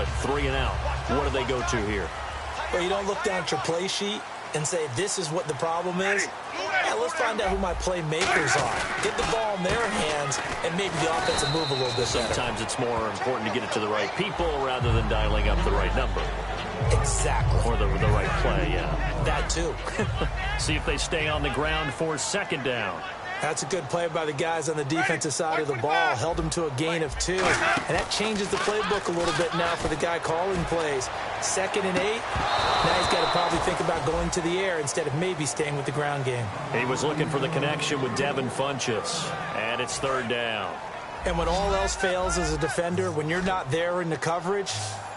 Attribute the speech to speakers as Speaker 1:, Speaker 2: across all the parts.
Speaker 1: with 3 and out. What do they go to here?
Speaker 2: Well, you don't look down at your play sheet and say, this is what the problem is. Yeah, let's find out who my playmakers are. Get the ball in their hands, and maybe the offense will move a little bit better.
Speaker 1: Sometimes it's more important to get it to the right people rather than dialing up the right number.
Speaker 2: Exactly.
Speaker 1: Or the right play, yeah.
Speaker 2: That too.
Speaker 1: See if they stay on the ground for 2nd down.
Speaker 2: That's a good play by the guys on the defensive side of the ball. Held them to a gain of 2. And that changes the playbook a little bit now for the guy calling plays. 2nd and 8. Now he's got to probably think about going to the air instead of maybe staying with the ground game.
Speaker 1: He was looking for the connection with Devin Funchess. And it's 3rd down.
Speaker 2: And when all else fails as a defender, when you're not there in the coverage,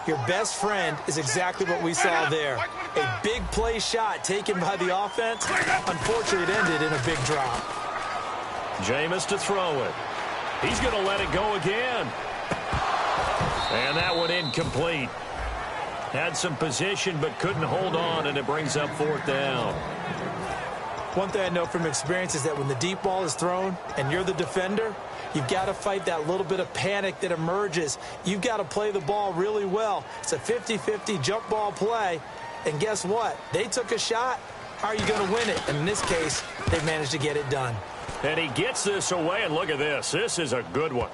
Speaker 2: your best friend is exactly what we saw there. A big play shot taken by the offense. Unfortunately, it ended in a big drop.
Speaker 1: Jameis to throw it. He's going to let it go again. And that one incomplete. Had some position but couldn't hold on, and it brings up 4th down.
Speaker 2: One thing I know from experience is that when the deep ball is thrown and you're the defender, you've got to fight that little bit of panic that emerges. You've got to play the ball really well. It's a 50-50 jump ball play. And guess what? They took a shot. How are you going to win it? And in this case, they managed to get it done.
Speaker 1: And he gets this away, and look at this. This is a good one.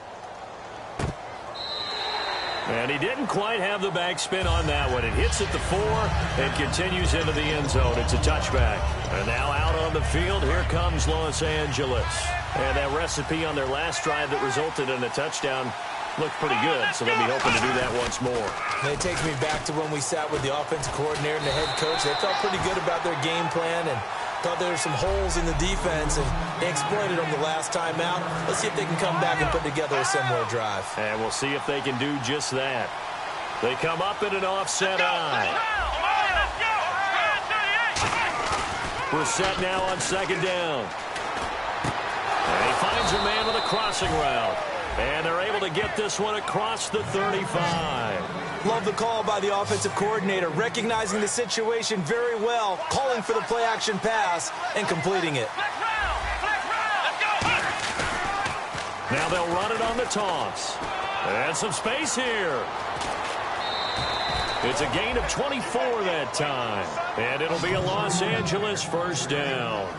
Speaker 1: And he didn't quite have the backspin on that one. It hits at the 4 and continues into the end zone. It's a touchback. And now out on the field, here comes Los Angeles. And that recipe on their last drive that resulted in a touchdown looked pretty good, so they'll be hoping to do that once more.
Speaker 2: And it takes me back to when we sat with the offensive coordinator and the head coach. They felt pretty good about their game plan and thought there were some holes in the defense, and they exploited them the last time out. Let's see if they can come back and put together a similar drive.
Speaker 1: And we'll see if they can do just that. They come up in an offset eye. We're set now on 2nd down. And he finds a man with a crossing route. And they're able to get this one across the 35.
Speaker 2: Love the call by the offensive coordinator, recognizing the situation very well, calling for the play-action pass, and completing it.
Speaker 1: Now they'll run it on the toss. And some space here. It's a gain of 24 that time. And it'll be a Los Angeles 1st down.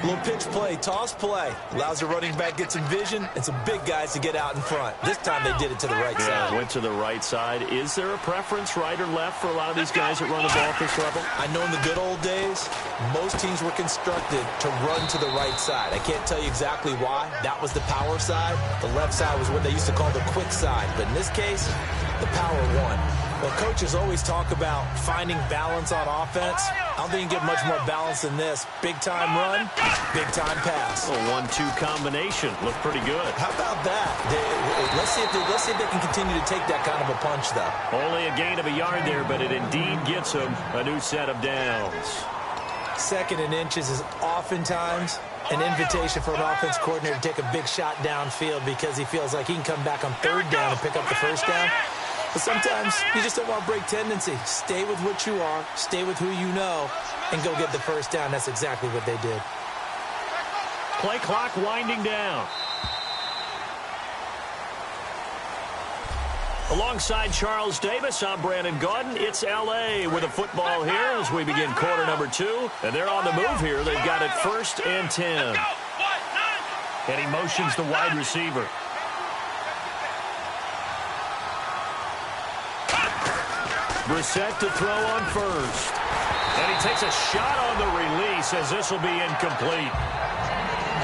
Speaker 2: Little pitch play, toss play. Allows the running back to get some vision and some big guys to get out in front. This time they did it to the right side.
Speaker 1: Yeah, went to the right side. Is there a preference, right or left, for a lot of these guys that run the ball at this level?
Speaker 2: I know in the good old days, most teams were constructed to run to the right side. I can't tell you exactly why. That was the power side. The left side was what they used to call the quick side. But in this case, the power won. Well, coaches always talk about finding balance on offense. I don't think you get much more balance than this. Big-time run, big-time pass.
Speaker 1: A 1-2 combination. Looked pretty good.
Speaker 2: How about that? Let's see if they can continue to take that kind of a punch, though.
Speaker 1: Only a gain of a yard there, but it indeed gets them a new set of downs.
Speaker 2: 2nd and inches is oftentimes an invitation for an offense coordinator to take a big shot downfield because he feels like he can come back on 3rd down and pick up the 1st down. But sometimes you just don't want to break tendency. Stay with what you are, stay with who you know, and go get the 1st down. That's exactly what they did.
Speaker 1: Play clock winding down. Alongside Charles Davis, I'm Brandon Gaudin. It's L.A. with a football here as we begin quarter number 2. And they're on the move here. They've got it 1st and 10. And he motions the wide receiver. Brissett to throw on 1st. And he takes a shot on the release as this will be incomplete.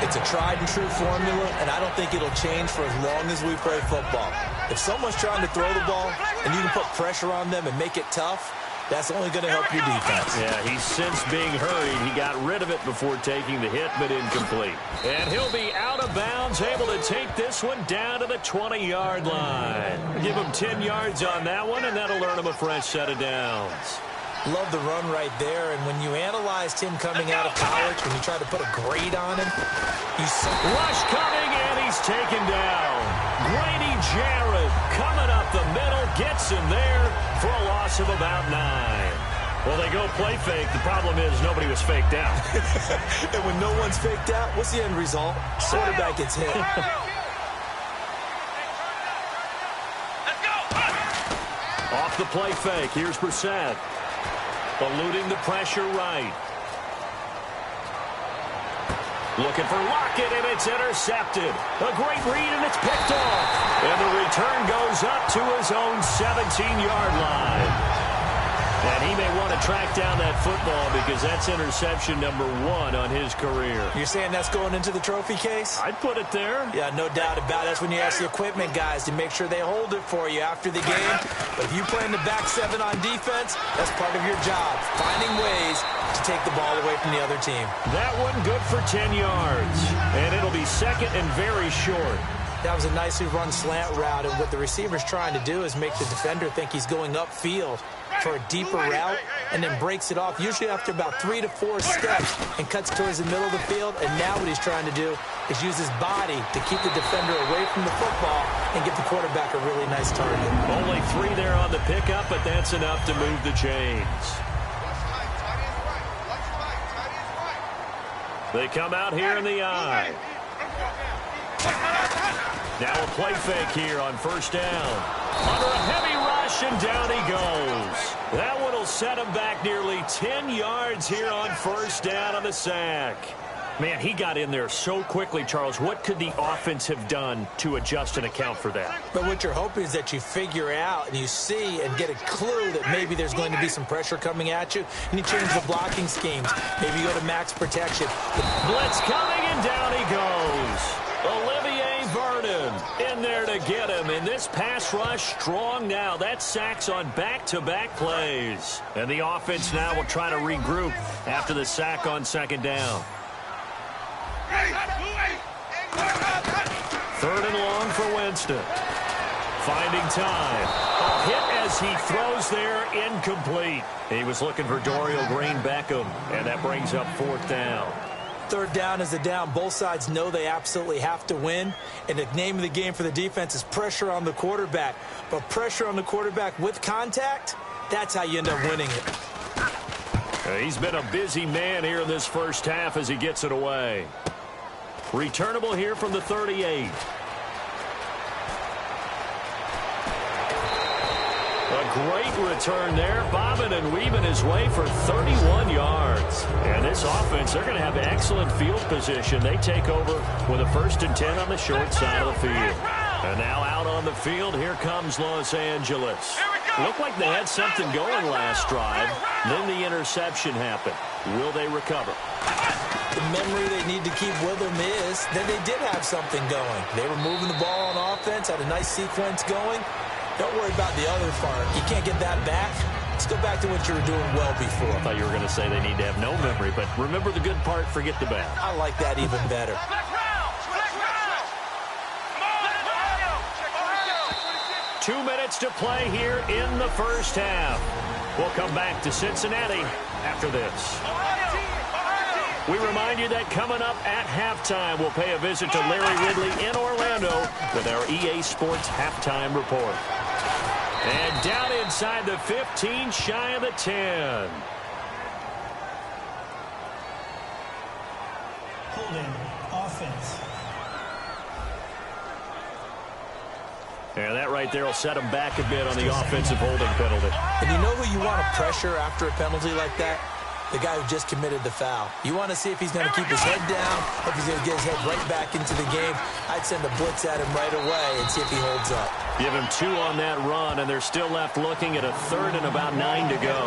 Speaker 2: It's a tried-and-true formula, and I don't think it'll change for as long as we play football. If someone's trying to throw the ball and you can put pressure on them and make it tough, that's only going to help your defense.
Speaker 1: Yeah, he's since being hurried. He got rid of it before taking the hit, but incomplete. And he'll be out of bounds, able to take this one down to the 20-yard line. Give him 10 yards on that one, and that'll earn him a fresh set of downs.
Speaker 2: Love the run right there, and when you analyzed him coming out of college, when you tried to put a grade on him, you saw...
Speaker 1: Rush coming, and he's taken down. Grady Jarrett coming up the middle, gets him there for a loss of about 9. Well, they go play fake. The problem is nobody was faked out.
Speaker 2: And when no one's faked out, what's the end result? Quarterback gets hit.
Speaker 1: Off the play fake. Here's Brissett. Eluding the pressure right. Looking for Lockett, and it's intercepted. A great read, and it's picked off. And the return goes up to his own 17-yard line. And he may want to track down that football because that's interception number 1 on his career.
Speaker 2: You're saying that's going into the trophy case?
Speaker 1: I'd put it there.
Speaker 2: Yeah, no doubt about it. That's when you ask the equipment guys to make sure they hold it for you after the game. But if you play in the back 7 on defense, that's part of your job, finding ways to take the ball away from the other team.
Speaker 1: That one good for 10 yards. And it'll be second and very short.
Speaker 2: That was a nicely run slant route, and what the receiver's trying to do is make the defender think he's going upfield for a deeper route and then breaks it off, usually after about 3 to 4 steps, and cuts towards the middle of the field. And now what he's trying to do is use his body to keep the defender away from the football and give the quarterback a really nice target.
Speaker 1: Only 3 there on the pickup, but that's enough to move the chains. They come out here in the eye. Now a play fake here on first down. Under a heavy rush, and down he goes. That one will set him back nearly 10 yards here on first down on the sack. Man, he got in there so quickly, Charles. What could the offense have done to adjust and account for that?
Speaker 2: But what you're hoping is that you figure out and you see and get a clue that maybe there's going to be some pressure coming at you, and you change the blocking schemes. Maybe you go to max protection.
Speaker 1: Blitz coming, and down he goes. Olivier Vernon in there to get him. And this pass rush strong now. That's sacks on back-to-back plays. And the offense now will try to regroup after the sack on second down. Third and long for Winston. Finding time. A hit as he throws there, incomplete. He was looking for Dorial Green-Beckham, and that brings up fourth down.
Speaker 2: Third down is the down. Both sides know they absolutely have to win, and the name of the game for the defense is pressure on the quarterback. But pressure on the quarterback with contact, that's how you end up winning it.
Speaker 1: He's been a busy man here in this first half as he gets it away. Returnable here from the 38. A great return there, bobbing and weaving his way for 31 yards. And this offense, they're going to have excellent field position. They take over with a 1st and 10 on the short side of the field. And now out on the field, here comes Los Angeles. Looked like they had something going last drive. Then the interception happened. Will they recover?
Speaker 2: The memory they need to keep with them is that they did have something going. They were moving the ball on offense, had a nice sequence going. Don't worry about the other part. You can't get that back. Let's go back to what you were doing well before.
Speaker 1: I thought you were going to say they need to have no memory, but remember the good part, forget the bad.
Speaker 2: I like that even better.
Speaker 1: Two minutes to play here in the first half. We'll come back to Cincinnati after this. We remind you that coming up at halftime, we'll pay a visit to Larry Ridley in Orlando with our EA Sports Halftime Report. And down inside the 15, shy of the 10.
Speaker 3: Holding offense.
Speaker 1: And that right there will set him back a bit on the offensive holding penalty.
Speaker 2: And you know who you want to pressure after a penalty like that? The guy who just committed the foul. You want to see if he's going to keep his head down, if he's going to get his head right back into the game. I'd send a blitz at him right away and see if he holds up.
Speaker 1: Give him 2 on that run, and they're still left looking at a 3rd and about 9 to go.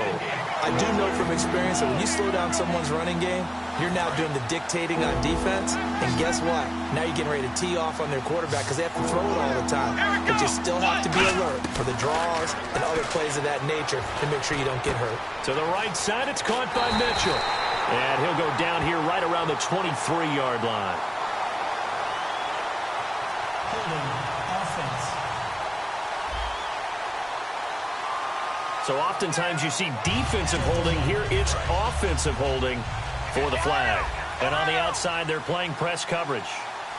Speaker 2: I do know from experience that when you slow down someone's running game, you're now doing the dictating on defense. And guess what? Now you're getting ready to tee off on their quarterback because they have to throw it all the time. But you still have to be alert for the draws and other plays of that nature to make sure you don't get hurt.
Speaker 1: To the right side, it's caught by Mitchell. And he'll go down here right around the 23-yard line.
Speaker 3: Holding offense.
Speaker 1: So oftentimes you see defensive holding. Here it's offensive holding for the flag. And on the outside, they're playing press coverage.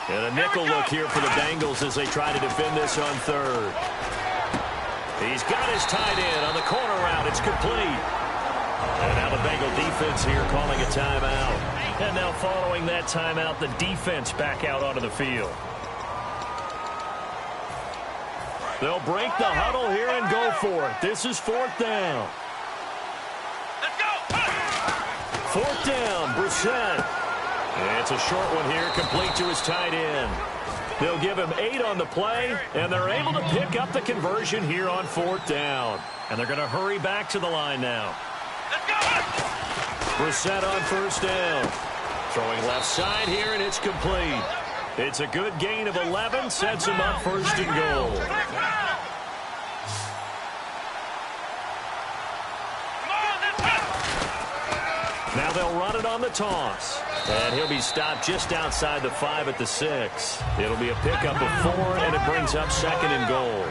Speaker 1: And a nickel look here for the Bengals as they try to defend this on 3rd. He's got his tight end on the corner route. It's complete. And now the Bengal defense here calling a timeout. And now following that timeout, the defense back out onto the field. They'll break the huddle here and go for it. This is 4th down.
Speaker 4: Let's go.
Speaker 1: 4th down, Brissett. And it's a short one here, complete to his tight end. They'll give him 8 on the play, and they're able to pick up the conversion here on 4th down. And they're going to hurry back to the line now.
Speaker 4: Let's go.
Speaker 1: Brissett on 1st down. Throwing left side here, and it's complete. It's a good gain of 11, sets him up 1st and goal. Now they'll run it on the toss. And he'll be stopped just outside the 5 at the 6. It'll be a pickup of 4, and it brings up 2nd and goal.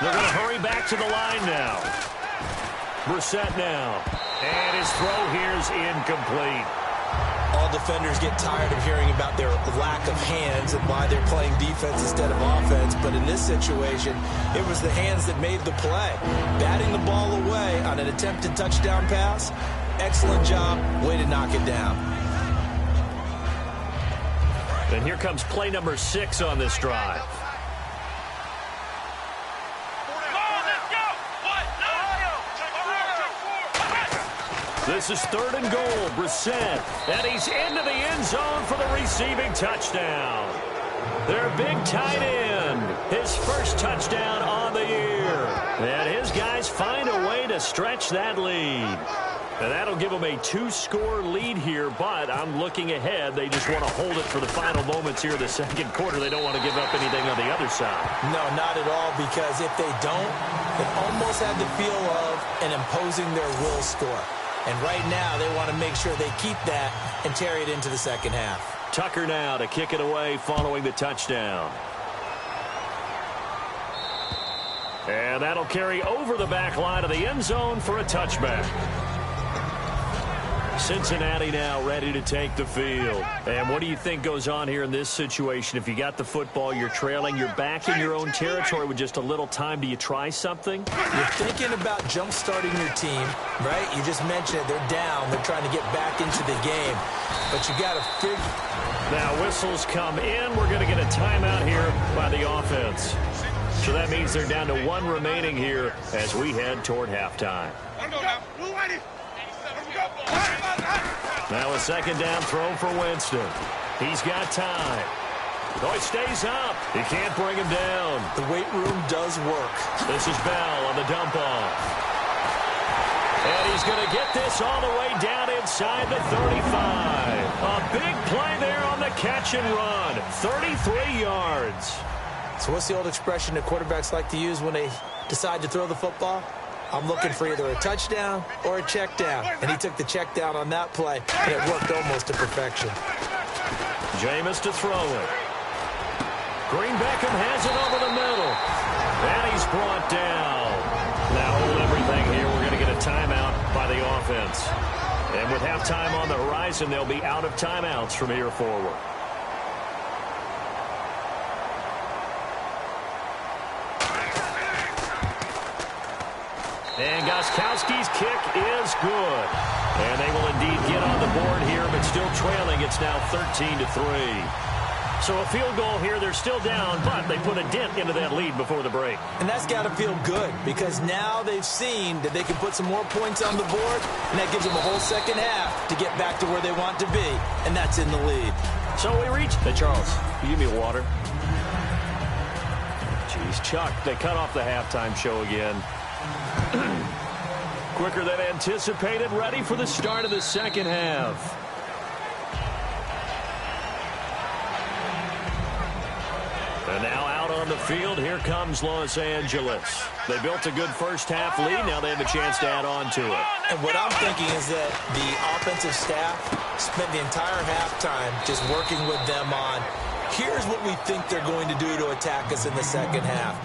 Speaker 1: They're going to hurry back to the line now. Brissett now. And his throw here is incomplete.
Speaker 2: All defenders get tired of hearing about their lack of hands and why they're playing defense instead of offense. But in this situation, it was the hands that made the play. Batting the ball away on an attempted touchdown pass. Excellent job. Way to knock it down.
Speaker 1: And here comes play number 6 on this drive. This is 3rd and goal. Brissett. And he's into the end zone for the receiving touchdown. Their big tight end. His first touchdown on the year. And his guys find a way to stretch that lead. And that'll give them a 2-score lead here, but I'm looking ahead. They just want to hold it for the final moments here of the 2nd quarter. They don't want to give up anything on the other side.
Speaker 2: No, not at all, because if they don't, it almost had the feel of an imposing their will score. And right now, they want to make sure they keep that and carry it into the 2nd half.
Speaker 1: Tucker now to kick it away following the touchdown. And that'll carry over the back line of the end zone for a touchback. Cincinnati now ready to take the field. And what do you think goes on here in this situation? If you got the football, you're trailing, you're back in your own territory with just a little time. Do you try something?
Speaker 2: You're thinking about jump-starting your team, right? You just mentioned it. They're down. They're trying to get back into the game. But you got to figure.
Speaker 1: Now whistles come in. We're going to get a timeout here by the offense. So that means they're down to 1 remaining here as we head toward halftime. Now a 2nd down throw for Winston. He's got time. Oh, he stays up. He can't bring him down.
Speaker 2: The weight room does work.
Speaker 1: This is Bell on the dump off. And he's going to get this all the way down inside the 35. A big play there on the catch and run. 33 yards.
Speaker 2: So what's the old expression that quarterbacks like to use when they decide to throw the football? I'm looking for either a touchdown or a check down. And he took the check down on that play, and it worked almost to perfection.
Speaker 1: Jameis to throw it. Green Beckham has it over the middle. And he's brought down. Now hold everything here. We're going to get a timeout by the offense. And with halftime on the horizon, they'll be out of timeouts from here forward. And Gostkowski's kick is good. And they will indeed get on the board here, but still trailing. It's now 13-3. So a field goal here. They're still down, but they put a dent into that lead before the break.
Speaker 2: And that's got to feel good, because now they've seen that they can put some more points on the board, and that gives them a whole 2nd half to get back to where they want to be, and that's in the lead.
Speaker 1: So we reach. Hey, Charles, you give me a water. Jeez, Chuck, they cut off the halftime show again. Quicker than anticipated, ready for the start of the 2nd half. And now out on the field, here comes Los Angeles. They built a good first half lead. Now they have a chance to add on to it.
Speaker 2: And what I'm thinking is that the offensive staff spent the entire halftime just working with them on, here's what we think they're going to do to attack us in the 2nd half.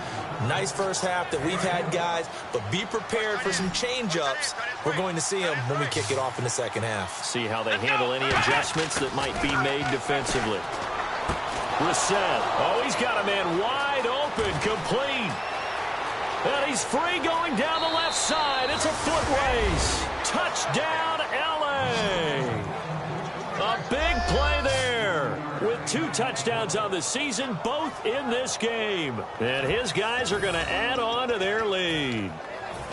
Speaker 2: Nice first half that we've had, guys, but be prepared for some change-ups. We're going to see them when we kick it off in the 2nd half.
Speaker 1: See how they handle any adjustments that might be made defensively. Brissett. Oh, he's got a man wide open, complete. And he's free going down the left side. It's a foot race. Touchdown, L.A. A Big play there with 2 touchdowns on the season, both in this game. And his guys are going to add on to their lead.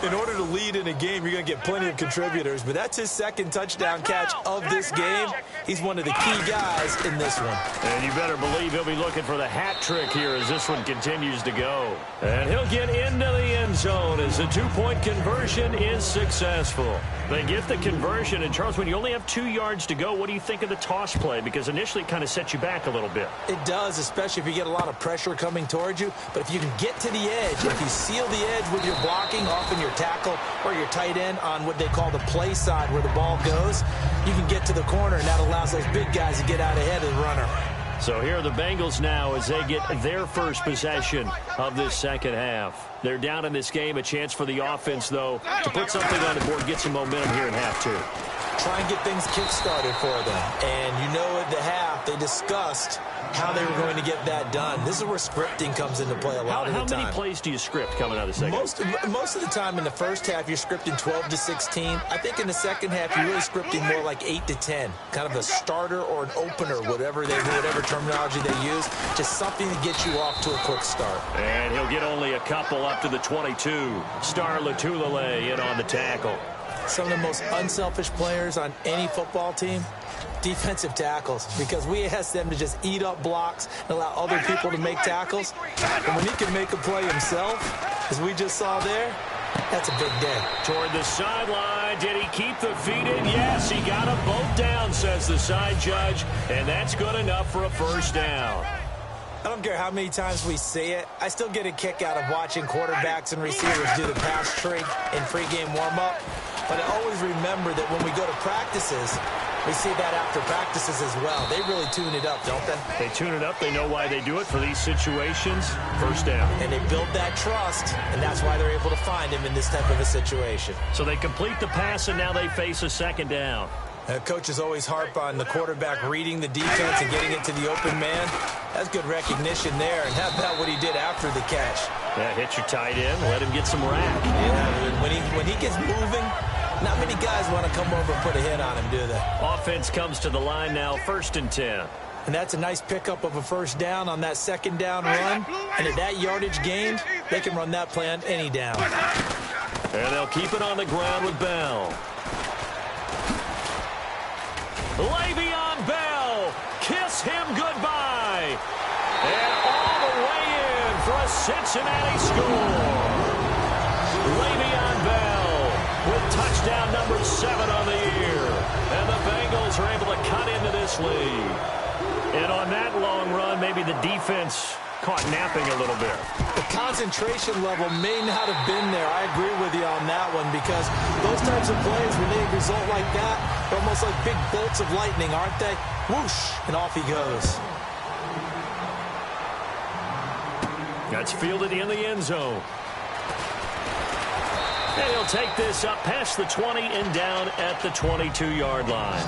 Speaker 2: In order to lead in a game, you're going to get plenty of contributors, but that's his 2nd touchdown catch of this game. He's one of the key guys in this one.
Speaker 1: And you better believe he'll be looking for the hat trick here as this one continues to go. And he'll get into the end zone as the 2-point conversion is successful. They get the conversion, and Charles, when you only have 2 yards to go, what do you think of the toss play? Because initially it kind of sets you back a little bit.
Speaker 2: It does, especially if you get a lot of pressure coming towards you. But if you can get to the edge, if you seal the edge with your blocking, often your tackle or your tight end on what they call the play side where the ball goes, you can get to the corner, and that allows those big guys to get out ahead of the runner.
Speaker 1: So here are the Bengals now as they get their first possession of this second half. They're down in this game. A chance for the offense, though, to put something on the board, get some momentum here in half 2.
Speaker 2: Try and get things kick-started for them. And you know at the half, they discussed how they were going to get that done. This is where scripting comes into play a lot of the time.
Speaker 1: How many plays do you script coming out of the second?
Speaker 2: Most of the time in the first half, you're scripting 12 to 16. I think in the second half, you're really scripting more like 8 to 10. Kind of a starter or an opener, whatever terminology they use. Just something to get you off to a quick start.
Speaker 1: And he'll get only a couple up to the 22. Star Latulele in on the tackle.
Speaker 2: Some of the most unselfish players on any football team, defensive tackles, because we ask them to just eat up blocks and allow other people to make tackles. And when he can make a play himself, as we just saw there, that's a big day.
Speaker 1: Toward the sideline. Did he keep the feet in? Yes, he got them both down, says the side judge. And that's good enough for a first down.
Speaker 2: I don't care how many times we say it, I still get a kick out of watching quarterbacks and receivers do the pass trick in pregame warm-up. But I always remember that when we go to practices, we see that after practices as well. They really tune it up, don't they?
Speaker 1: They tune it up. They know why they do it for these situations. First down.
Speaker 2: And they build that trust, and that's why they're able to find him in this type of a situation.
Speaker 1: So they complete the pass, and now they face a second down.
Speaker 2: Coaches always harp on the quarterback reading the defense and getting it to the open man. That's good recognition there. And how about what he did after the catch?
Speaker 1: Yeah, hit your tight end, let him get some rack.
Speaker 2: Yeah, when he gets moving, not many guys want to come over and put a hit on him, do they?
Speaker 1: Offense comes to the line now, 1st and 10.
Speaker 2: And that's a nice pickup of a first down on that second down run. And at that yardage gained, they can run that play on any down.
Speaker 1: And they'll keep it on the ground with Bell. Le'Veon Bell, kiss him goodbye. And all the way in for a Cincinnati score. Le'Veon Bell with touchdown number 7 on the year. And the Bengals are able to cut into this lead. And on that long run, maybe the defense caught napping a little bit.
Speaker 2: The concentration level may not have been there. I agree with you on that one, because those types of plays, when they result like that, they're almost like big bolts of lightning, aren't they? Whoosh, and off he goes.
Speaker 1: That's fielded in the end zone. And he'll take this up past the 20 and down at the 22-yard line.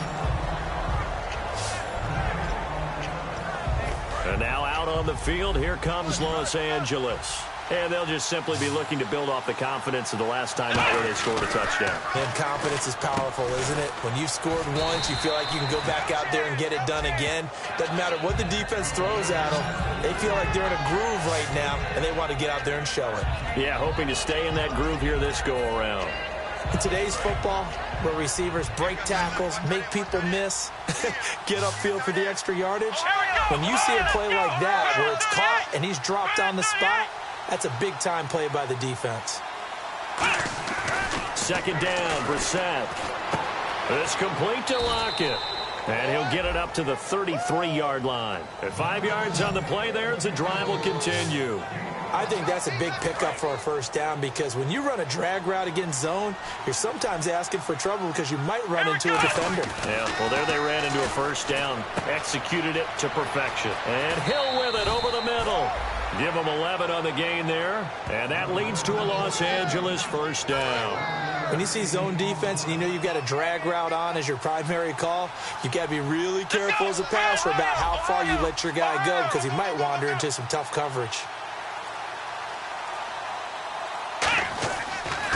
Speaker 1: And now out on the field, here comes Los Angeles. And they'll just simply be looking to build off the confidence of the last time out where they scored a touchdown.
Speaker 2: And confidence is powerful, isn't it? When you've scored once, you feel like you can go back out there and get it done again. Doesn't matter what the defense throws at them. They feel like they're in a groove right now, and they want to get out there and show it.
Speaker 1: Yeah, hoping to stay in that groove here this go-around.
Speaker 2: In today's football, where receivers break tackles, make people miss, get upfield for the extra yardage, when you see a play like that where it's caught and he's dropped on the spot, that's a big-time play by the defense.
Speaker 1: Second down, Brissett. It's complete to Lockett. And he'll get it up to the 33-yard line. At 5 yards on the play there, the drive will continue.
Speaker 2: I think that's a big pickup for a first down, because when you run a drag route against zone, you're sometimes asking for trouble because you might run into a defender.
Speaker 1: Yeah, well, there they ran into a first down. Executed it to perfection. And Hill with it over the middle. Give them 11 on the gain there. And that leads to a Los Angeles first down.
Speaker 2: When you see zone defense and you know you've got a drag route on as your primary call, you've got to be really careful as a passer about how far you let your guy go, because he might wander into some tough coverage.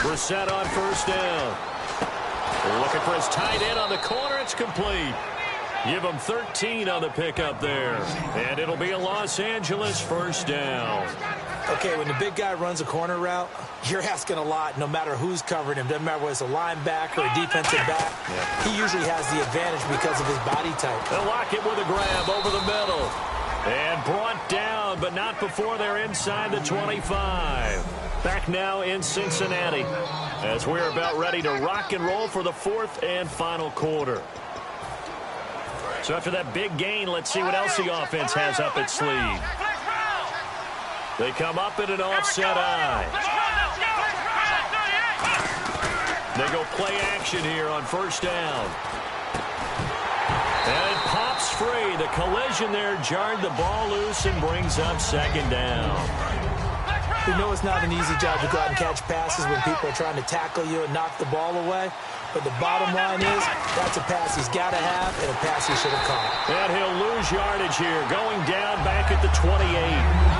Speaker 1: Brissett on first down. Looking for his tight end on the corner. It's complete. Give them 13 on the pickup there. And it'll be a Los Angeles first down.
Speaker 2: Okay, when the big guy runs a corner route, you're asking a lot no matter who's covering him. Doesn't matter whether it's a linebacker or a defensive back. Yeah. He usually has the advantage because of his body type.
Speaker 1: They'll lock it with a grab over the middle. And brought down, but not before they're inside the 25. Back now in Cincinnati as we're about ready to rock and roll for the fourth and final quarter. So after that big gain, let's see what else the offense has up its sleeve. They come up in an offset eye. They go play action here on first down. And it pops free. The collision there jarred the ball loose and brings up second down.
Speaker 2: We know it's not an easy job to go out and catch passes when people are trying to tackle you and knock the ball away. But the bottom line is, that's a pass he's got to have and a pass he should have caught.
Speaker 1: And he'll lose yardage here, going down back at the 28.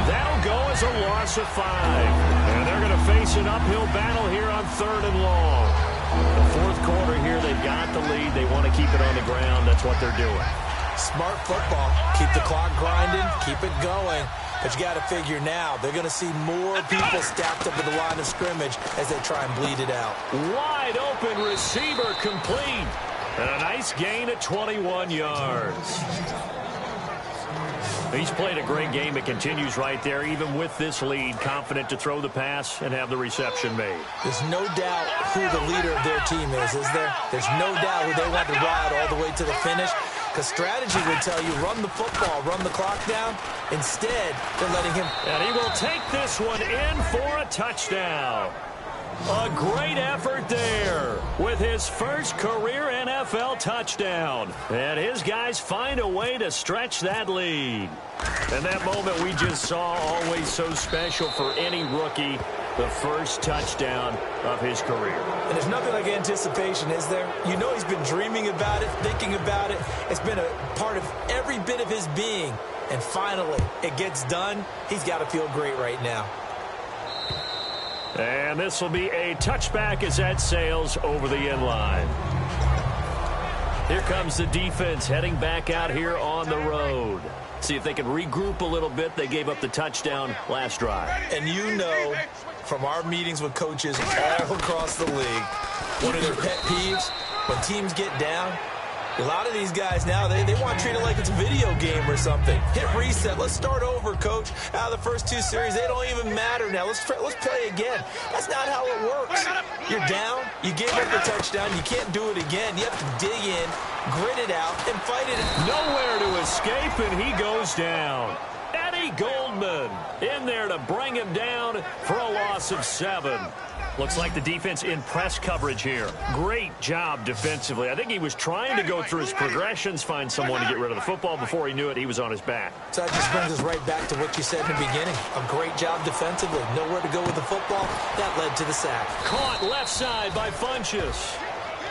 Speaker 1: That'll go as a loss of 5. And they're going to face an uphill battle here on 3rd and long. The fourth quarter here, they've got the lead. They want to keep it on the ground. That's what they're doing.
Speaker 2: Smart football. Keep the clock grinding. Keep it going. But you got to figure now, they're going to see more people stacked up at the line of scrimmage as they try and bleed it out.
Speaker 1: Wide open receiver complete. And a nice gain at 21 yards. He's played a great game. It continues right there, even with this lead, confident to throw the pass and have the reception made.
Speaker 2: There's no doubt who the leader of their team is there? There's no doubt who they want to ride all the way to the finish. Because strategy would tell you, run the football, run the clock down. Instead, they're letting him.
Speaker 1: And he will take this one in for a touchdown. A great effort there with his first career NFL touchdown. And his guys find a way to stretch that lead. And that moment we just saw, always so special for any rookie, the first touchdown of his career.
Speaker 2: And there's nothing like anticipation, is there? You know he's been dreaming about it, thinking about it. It's been a part of every bit of his being. And finally, it gets done. He's got to feel great right now.
Speaker 1: And this will be a touchback as that sails over the end line. Here comes the defense heading back out here on the road. See if they can regroup a little bit. They gave up the touchdown last drive.
Speaker 2: And you know, from our meetings with coaches all across the league, one of their pet peeves, when teams get down, a lot of these guys now, they want to treat it like it's a video game or something. Hit reset. Let's start over, coach. Out of the first 2 series, they don't even matter now. Let's play again. That's not how it works. You're down. You gave up the touchdown. You can't do it again. You have to dig in, grit it out, and fight it.
Speaker 1: Nowhere to escape, and he goes down. Eddie Goldman in there to bring him down for a loss of 7. Looks like the defense in press coverage here. Great job defensively. I think he was trying to go through his progressions, find someone to get rid of the football. Before he knew it, he was on his back.
Speaker 2: So that just brings us right back to what you said in the beginning. A great job defensively. Nowhere to go with the football. That led to the sack.
Speaker 1: Caught left side by Funchess.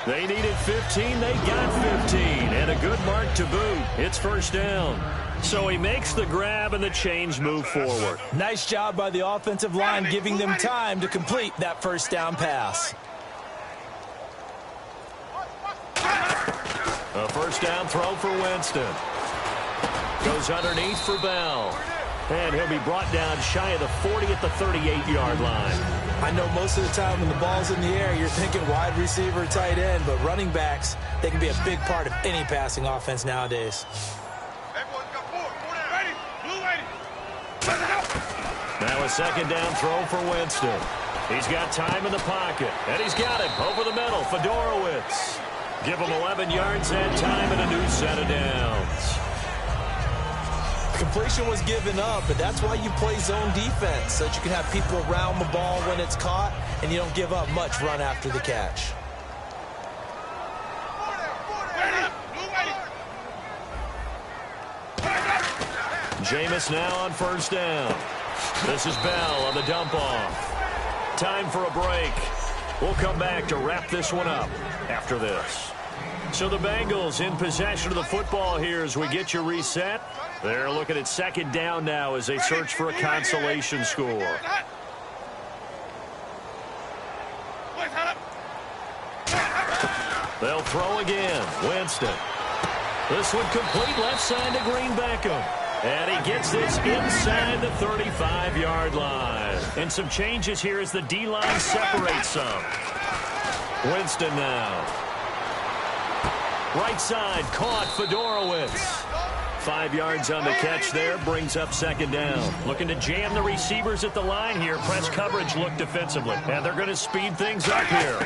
Speaker 1: They needed 15. They got 15. And a good mark to boot. It's first down. So he makes the grab and the chains move forward.
Speaker 2: Nice job by the offensive line, giving them time to complete that first down pass.
Speaker 1: A first down throw for Winston. Goes underneath for Bell. And he'll be brought down shy of the 40 at the 38-yard line.
Speaker 2: I know most of the time when the ball's in the air, you're thinking wide receiver, tight end, but running backs, they can be a big part of any passing offense nowadays.
Speaker 1: Now a second down throw for Winston. He's got time in the pocket, and he's got him over the middle. Fedorowicz. Give him 11 yards that time and a new set of downs.
Speaker 2: Completion was given up, but that's why you play zone defense, so that you can have people around the ball when it's caught, and you don't give up much run after the catch.
Speaker 1: Jameis now on first down. This is Bell on the dump off. Time for a break. We'll come back to wrap this one up after this. So the Bengals in possession of the football here as we get you reset. They're looking at second down now as they search for a consolation score. They'll throw again. Winston. This one complete left side to Greenbackham. And he gets this inside the 35-yard line. And some changes here as the D-line separates some. Winston now. Right side, caught Fedorowicz. 5 yards on the catch there, brings up second down. Looking to jam the receivers at the line here. Press coverage look defensively. And they're going to speed things up here.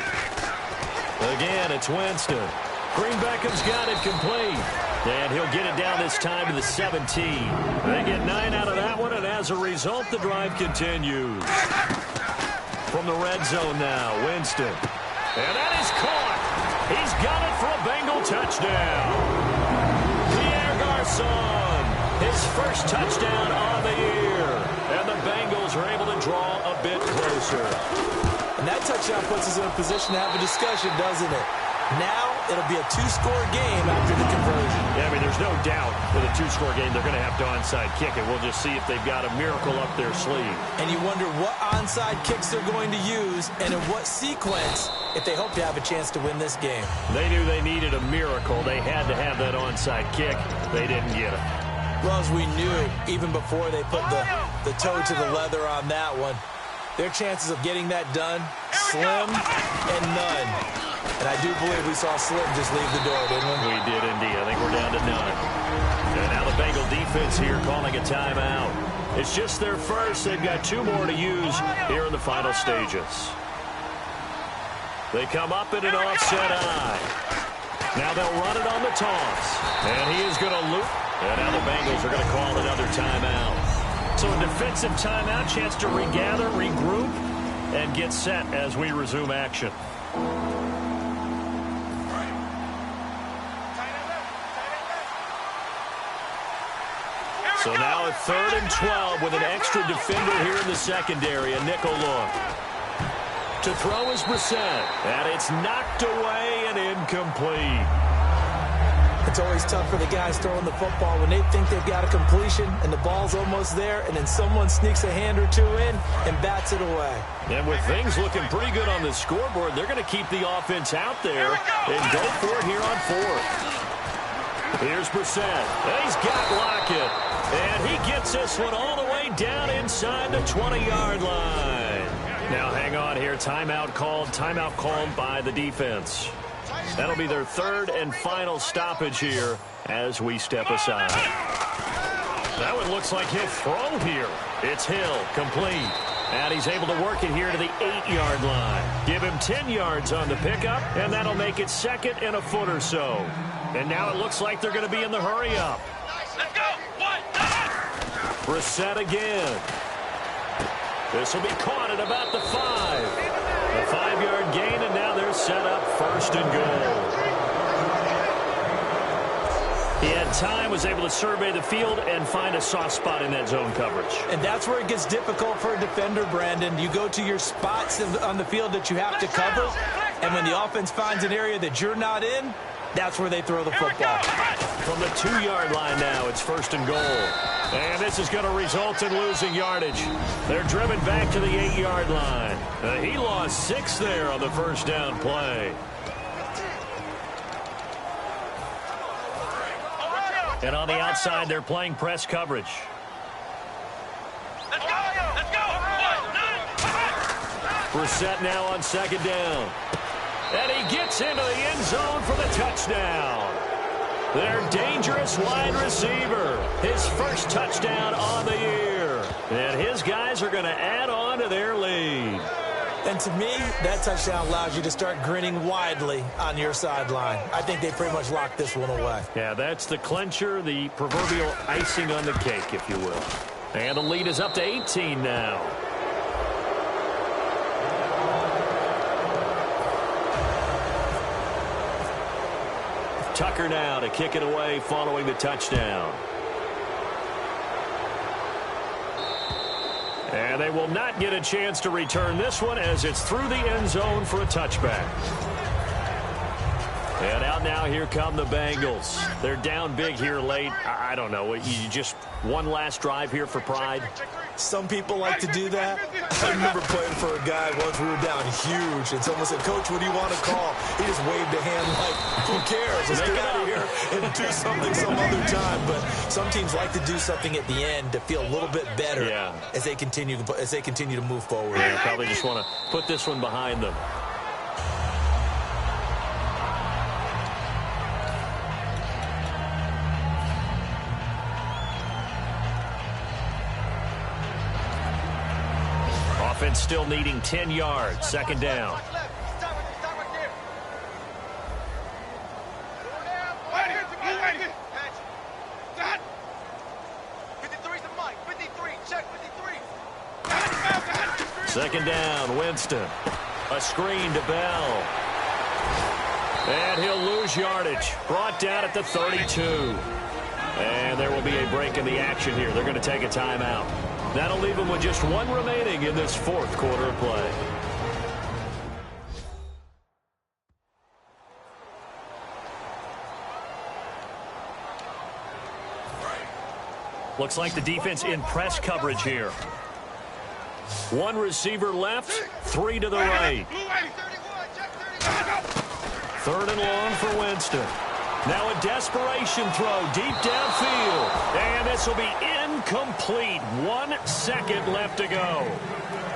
Speaker 1: Again, it's Winston. Greenbackham's got it complete. And he'll get it down this time to the 17. They get 9 out of that one, and as a result, the drive continues. From the red zone now, Winston. And that is caught. He's got it for a Bengal touchdown. His first touchdown on the year. And the Bengals are able to draw a bit closer.
Speaker 2: And that touchdown puts us in a position to have a discussion, doesn't it? Now it'll be a 2-score game after the conversion.
Speaker 1: Yeah, I mean, there's no doubt with a 2-score game they're going to have to onside kick it. We'll just see if they've got a miracle up their sleeve. And
Speaker 2: you wonder what onside kicks they're going to use and in what sequence if they hope to have a chance to win this game.
Speaker 1: They knew they needed a miracle. They had to have that onside kick. They didn't get it.
Speaker 2: Well, as we knew, even before they put the toe to the leather on that one, their chances of getting that done, slim and none. And I do believe we saw Slim just leave the door, didn't we?
Speaker 1: We did indeed. I think we're down to none. And now the Bengal defense here calling a timeout. It's just their first. They've got 2 more to use here in the final stages. They come up in an offset eye. Now they'll run it on the toss. And he is going to loop. And now the Bengals are going to call another timeout. So a defensive timeout, chance to regather, regroup, and get set as we resume action. So now a 3rd and 12 with an extra defender here in the secondary, a nickel look. To throw is Brissett, and it's knocked away and incomplete.
Speaker 2: It's always tough for the guys throwing the football when they think they've got a completion and the ball's almost there, and then someone sneaks a hand or two in and bats it away.
Speaker 1: And with things looking pretty good on the scoreboard, they're going to keep the offense out there and go for it here on 4th. Here's Brissett. And he's got Lockett. And he gets this one all the way down inside the 20-yard line. Now hang on here. Timeout called by the defense. That'll be their 3rd and final stoppage here as we step aside. That one looks like he'll throw here. It's Hill, complete. And he's able to work it here to the 8-yard line. Give him 10 yards on the pickup, and that'll make it 2nd and a foot or so. And now it looks like they're going to be in the hurry-up.
Speaker 4: Let's go. 1.
Speaker 1: Brissett again. This will be caught at about the 5. A 5-yard gain, and now they're set up 1st and goal. He had time, was able to survey the field and find a soft spot in that zone coverage.
Speaker 2: And that's where it gets difficult for a defender, Brandon. You go to your spots on the field that you have to cover, and when the offense finds an area that you're not in, that's where they throw the football.
Speaker 1: From the 2-yard line now, it's 1st and goal. And this is going to result in losing yardage. They're driven back to the 8-yard line. He lost 6 there on the first down play. And on the outside, they're playing press coverage.
Speaker 4: Let's go. Let's go. 1.
Speaker 1: Brissett now on 2nd down. And he gets into the end zone for the touchdown. Their dangerous wide receiver. His first touchdown on the year. And his guys are going to add on to their lead.
Speaker 2: And to me, that touchdown allows you to start grinning widely on your sideline. I think they pretty much locked this one away.
Speaker 1: Yeah, that's the clincher, the proverbial icing on the cake, if you will. And the lead is up to 18 now. Tucker now to kick it away following the touchdown. And they will not get a chance to return this one as it's through the end zone for a touchback. And out now, here come the Bengals. They're down big here late. I don't know. You just one last drive here for pride?
Speaker 2: Some people like to do that. I remember playing for a guy once. We were down huge, and someone said, "Coach, what do you want to call?" He just waved a hand like, "Who cares? Let's get out of here and do something some other time." But some teams like to do something at the end to feel a little bit better as they continue to move forward.
Speaker 1: Yeah, probably just want to put this one behind them. Offense still needing 10 yards. Second down. Second down, Winston. A screen to Bell. And he'll lose yardage. Brought down at the 32. And there will be a break in the action here. They're going to take a timeout. That'll leave them with just one remaining in this fourth quarter of play. Looks like the defense in press coverage here. One receiver left, three to the right. Third and long for Winston. Now a desperation throw deep downfield. And this will be incomplete. 1 second left to go.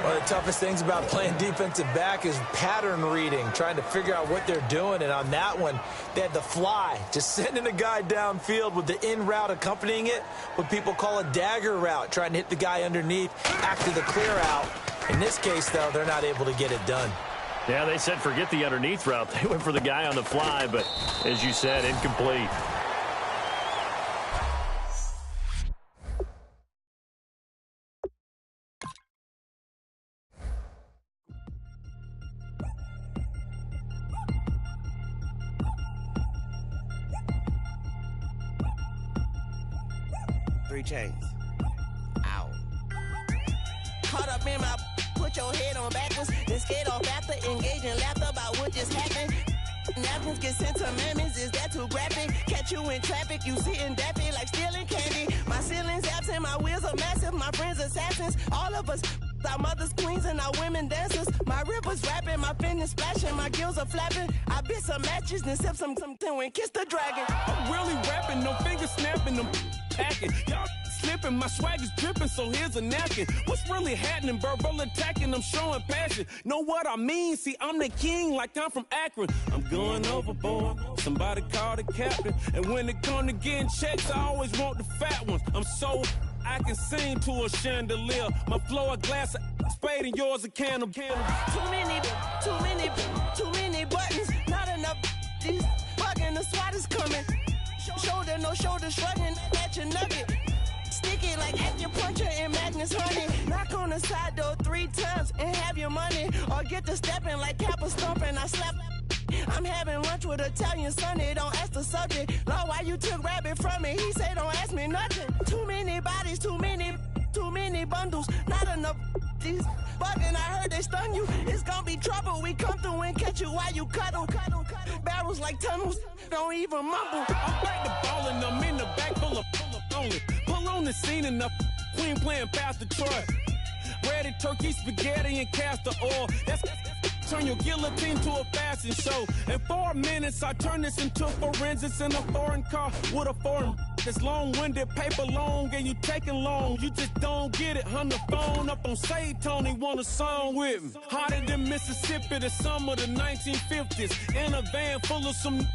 Speaker 2: One of the toughest things about playing defensive back is pattern reading, trying to figure out what they're doing. And on that one, they had the fly, just sending a guy downfield with the in route accompanying it, what people call a dagger route, trying to hit the guy underneath after the clear out. In this case, though, they're not able to get it done.
Speaker 1: Yeah, they said forget the underneath route. They went for the guy on the fly, but as you said, incomplete.
Speaker 5: Three chains. Ow. Caught up in my... Put your head on backwards, then skate off after, engage in laughter about what just happened. Napkins get sent to mammies, is that too graphic? Catch you in traffic, you sitting daffy like stealing candy. My ceiling's absent, my wheels are massive, my friends assassins. All of us, our mothers queens and our women dancers. My rivers rapping, my fingers splashing, my gills are flapping. I bit some matches, then sip something and kiss the dragon.
Speaker 6: I'm really rapping, no fingers snapping, them packing. Y'all slipping, my swag is dripping, so here's a napkin. What's really happening? Verbal attacking, I'm showing passion. Know what I mean? See, I'm the king like I'm from Akron. I'm going overboard, somebody call the captain. And when it come to getting checks, I always want the fat ones. I'm so I can sing to a chandelier. My flow a glass of spade and yours a can of candle.
Speaker 5: Too many buttons, not enough. These bugging, the SWAT is coming. Shoulder, no shoulder shrugging at your nugget. Sticky like acupuncture and Magnus honey. Knock on the side door 3 times and have your money. Or get to stepping like Kappa stomping. I slap. I'm having lunch with Italian Sonny. Don't ask the subject. Lord, why you took rabbit from me? He said don't ask me nothing. Too many bodies, too many bundles. Not enough. These bugging, I heard they stung you. It's gonna be trouble. We come through and catch you while you cuddle. Barrels like tunnels. Don't even mumble.
Speaker 6: I'm back to ballin', I'm in the back full of only. Pull on the scene enough. Queen playing Pastor Troy. Ready turkey, spaghetti, and castor oil. That's turn your guillotine to a fashion show. In 4 minutes, I turn this into forensics in a foreign car with a foreign. It's long-winded, paper long, and you taking long. You just don't get it. On the phone up on Say Tony, want a song with me. Hotter than Mississippi, the summer of the 1950s. In a van full of some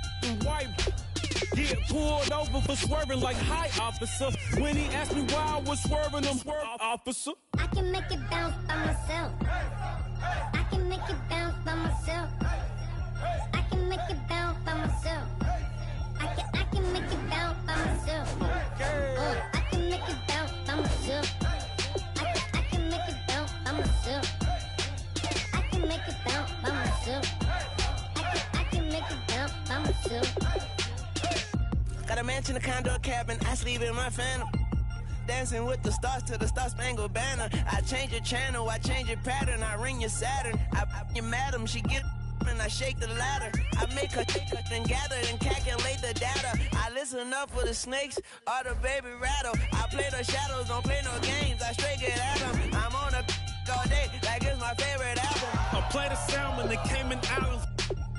Speaker 6: white. Get pulled over for swerving like hi, officer. When he asked me why I was swerving, I'm swerve, officer.
Speaker 7: I can make it bounce by myself. I can make it bounce by myself. I can make it bounce by myself. I can make it bounce by myself. I can make it bounce by myself. I can make it bounce by myself. I can make it bounce by myself. I can make it bounce by myself.
Speaker 5: Got a mansion, a condo, a cabin. I sleep in my phantom. Dancing with the stars to the Star-Spangled Banner. I change your channel, I change your pattern. I ring your Saturn. I your madam, she get and I shake the ladder. I make her and gather and calculate the data. I listen up for the snakes or the baby rattle. I play the shadows, don't play no games. I straight get at them. I'm on a all day like it's my favorite album.
Speaker 6: I play the salmon, the Cayman Islands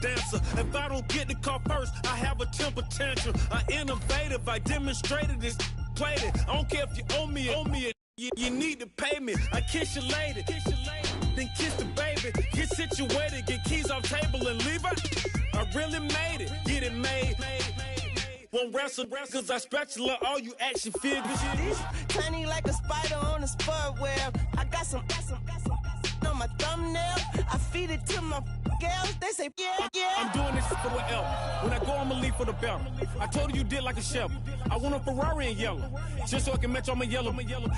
Speaker 6: dancer. If I don't get the car first, I have a temper tantrum. I innovative, I demonstrated this, played it. I don't care if you owe me it. You need to pay me. I kiss your lady, then kiss the baby. Get situated, get keys off table and leave her. I really made it, get it made. Won't wrestle, cause I spatula all you action figures.
Speaker 5: Tiny like a spider on a spud web. I got some on my thumbnail. I feed it to my girls. They say, yeah.
Speaker 6: I'm doing this for the L. When I go, I'ma leave for the belt. I told her you did like a Chevy. I want a Ferrari in yellow, just so I can match all my yellow.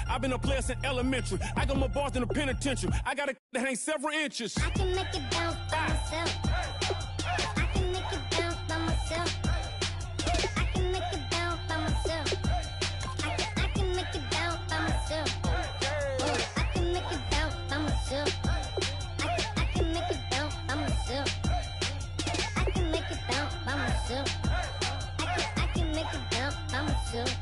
Speaker 6: I've been a player since elementary. I got my bars in the penitentiary. I got a that hang several inches.
Speaker 7: I can make it bounce by myself. I can make it bounce by myself. I can make it bounce by myself. I can make it bounce by myself. I can make it bounce by myself. I can make it bounce by myself. I can make it bounce by myself. I can make it bounce by myself.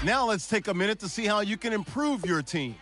Speaker 8: Now let's take a minute to see how you can improve your team.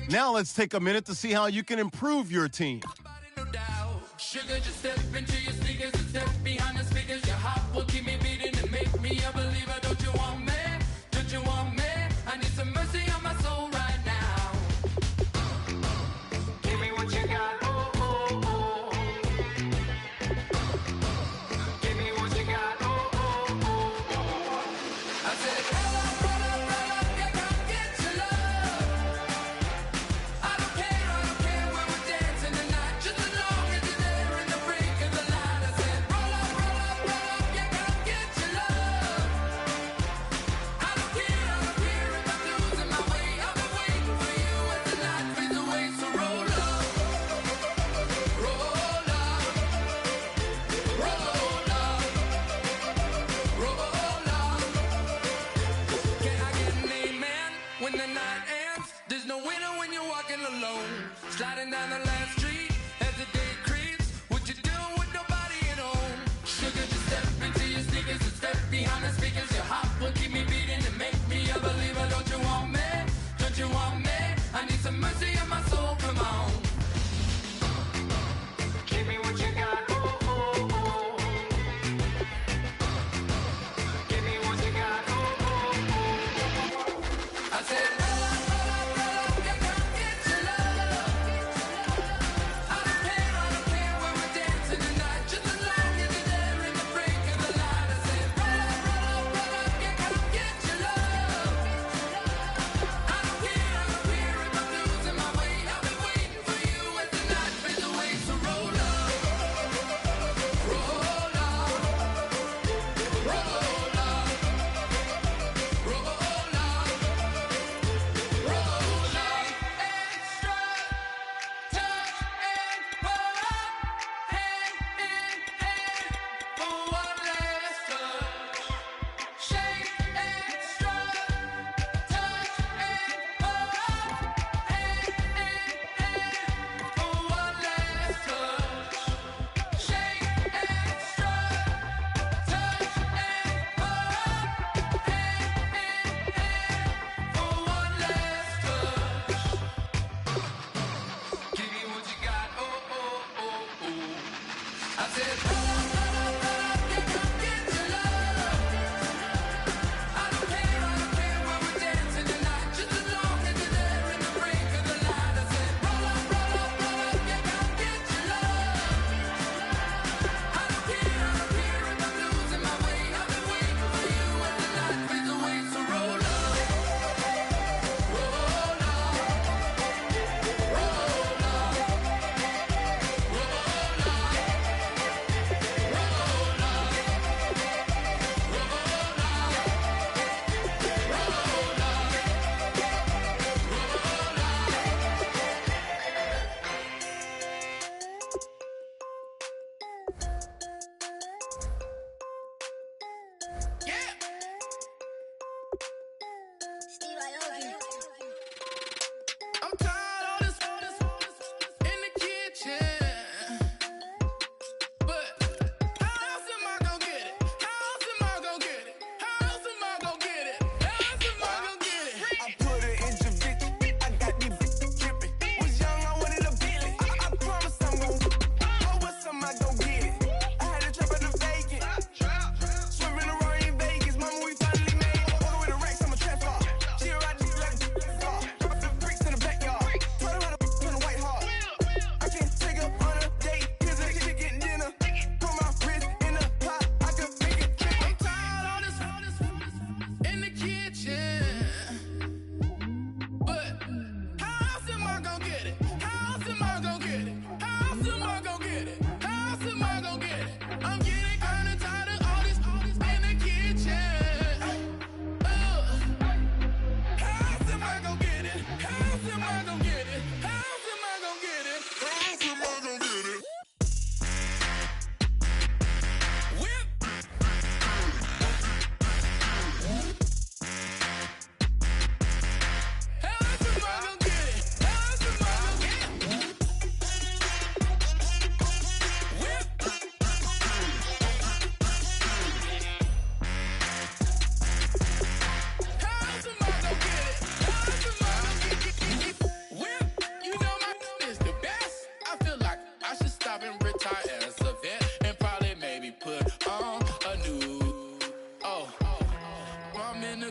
Speaker 8: Now let's take a minute to see how you can improve your team.
Speaker 9: Sugar, just step into your sneakers and step behind the speakers. Your heart will keep me beating and make me a believer. Don't you want me? Don't you want me? I need some mercy on my soul right now. Give me what you got. Oh, oh, oh. Give me what you got. Oh, oh, oh. I said, hello, brother, yeah, come get your love. I don't care where we're dancing tonight. Just as long as you're there in the brink of the light.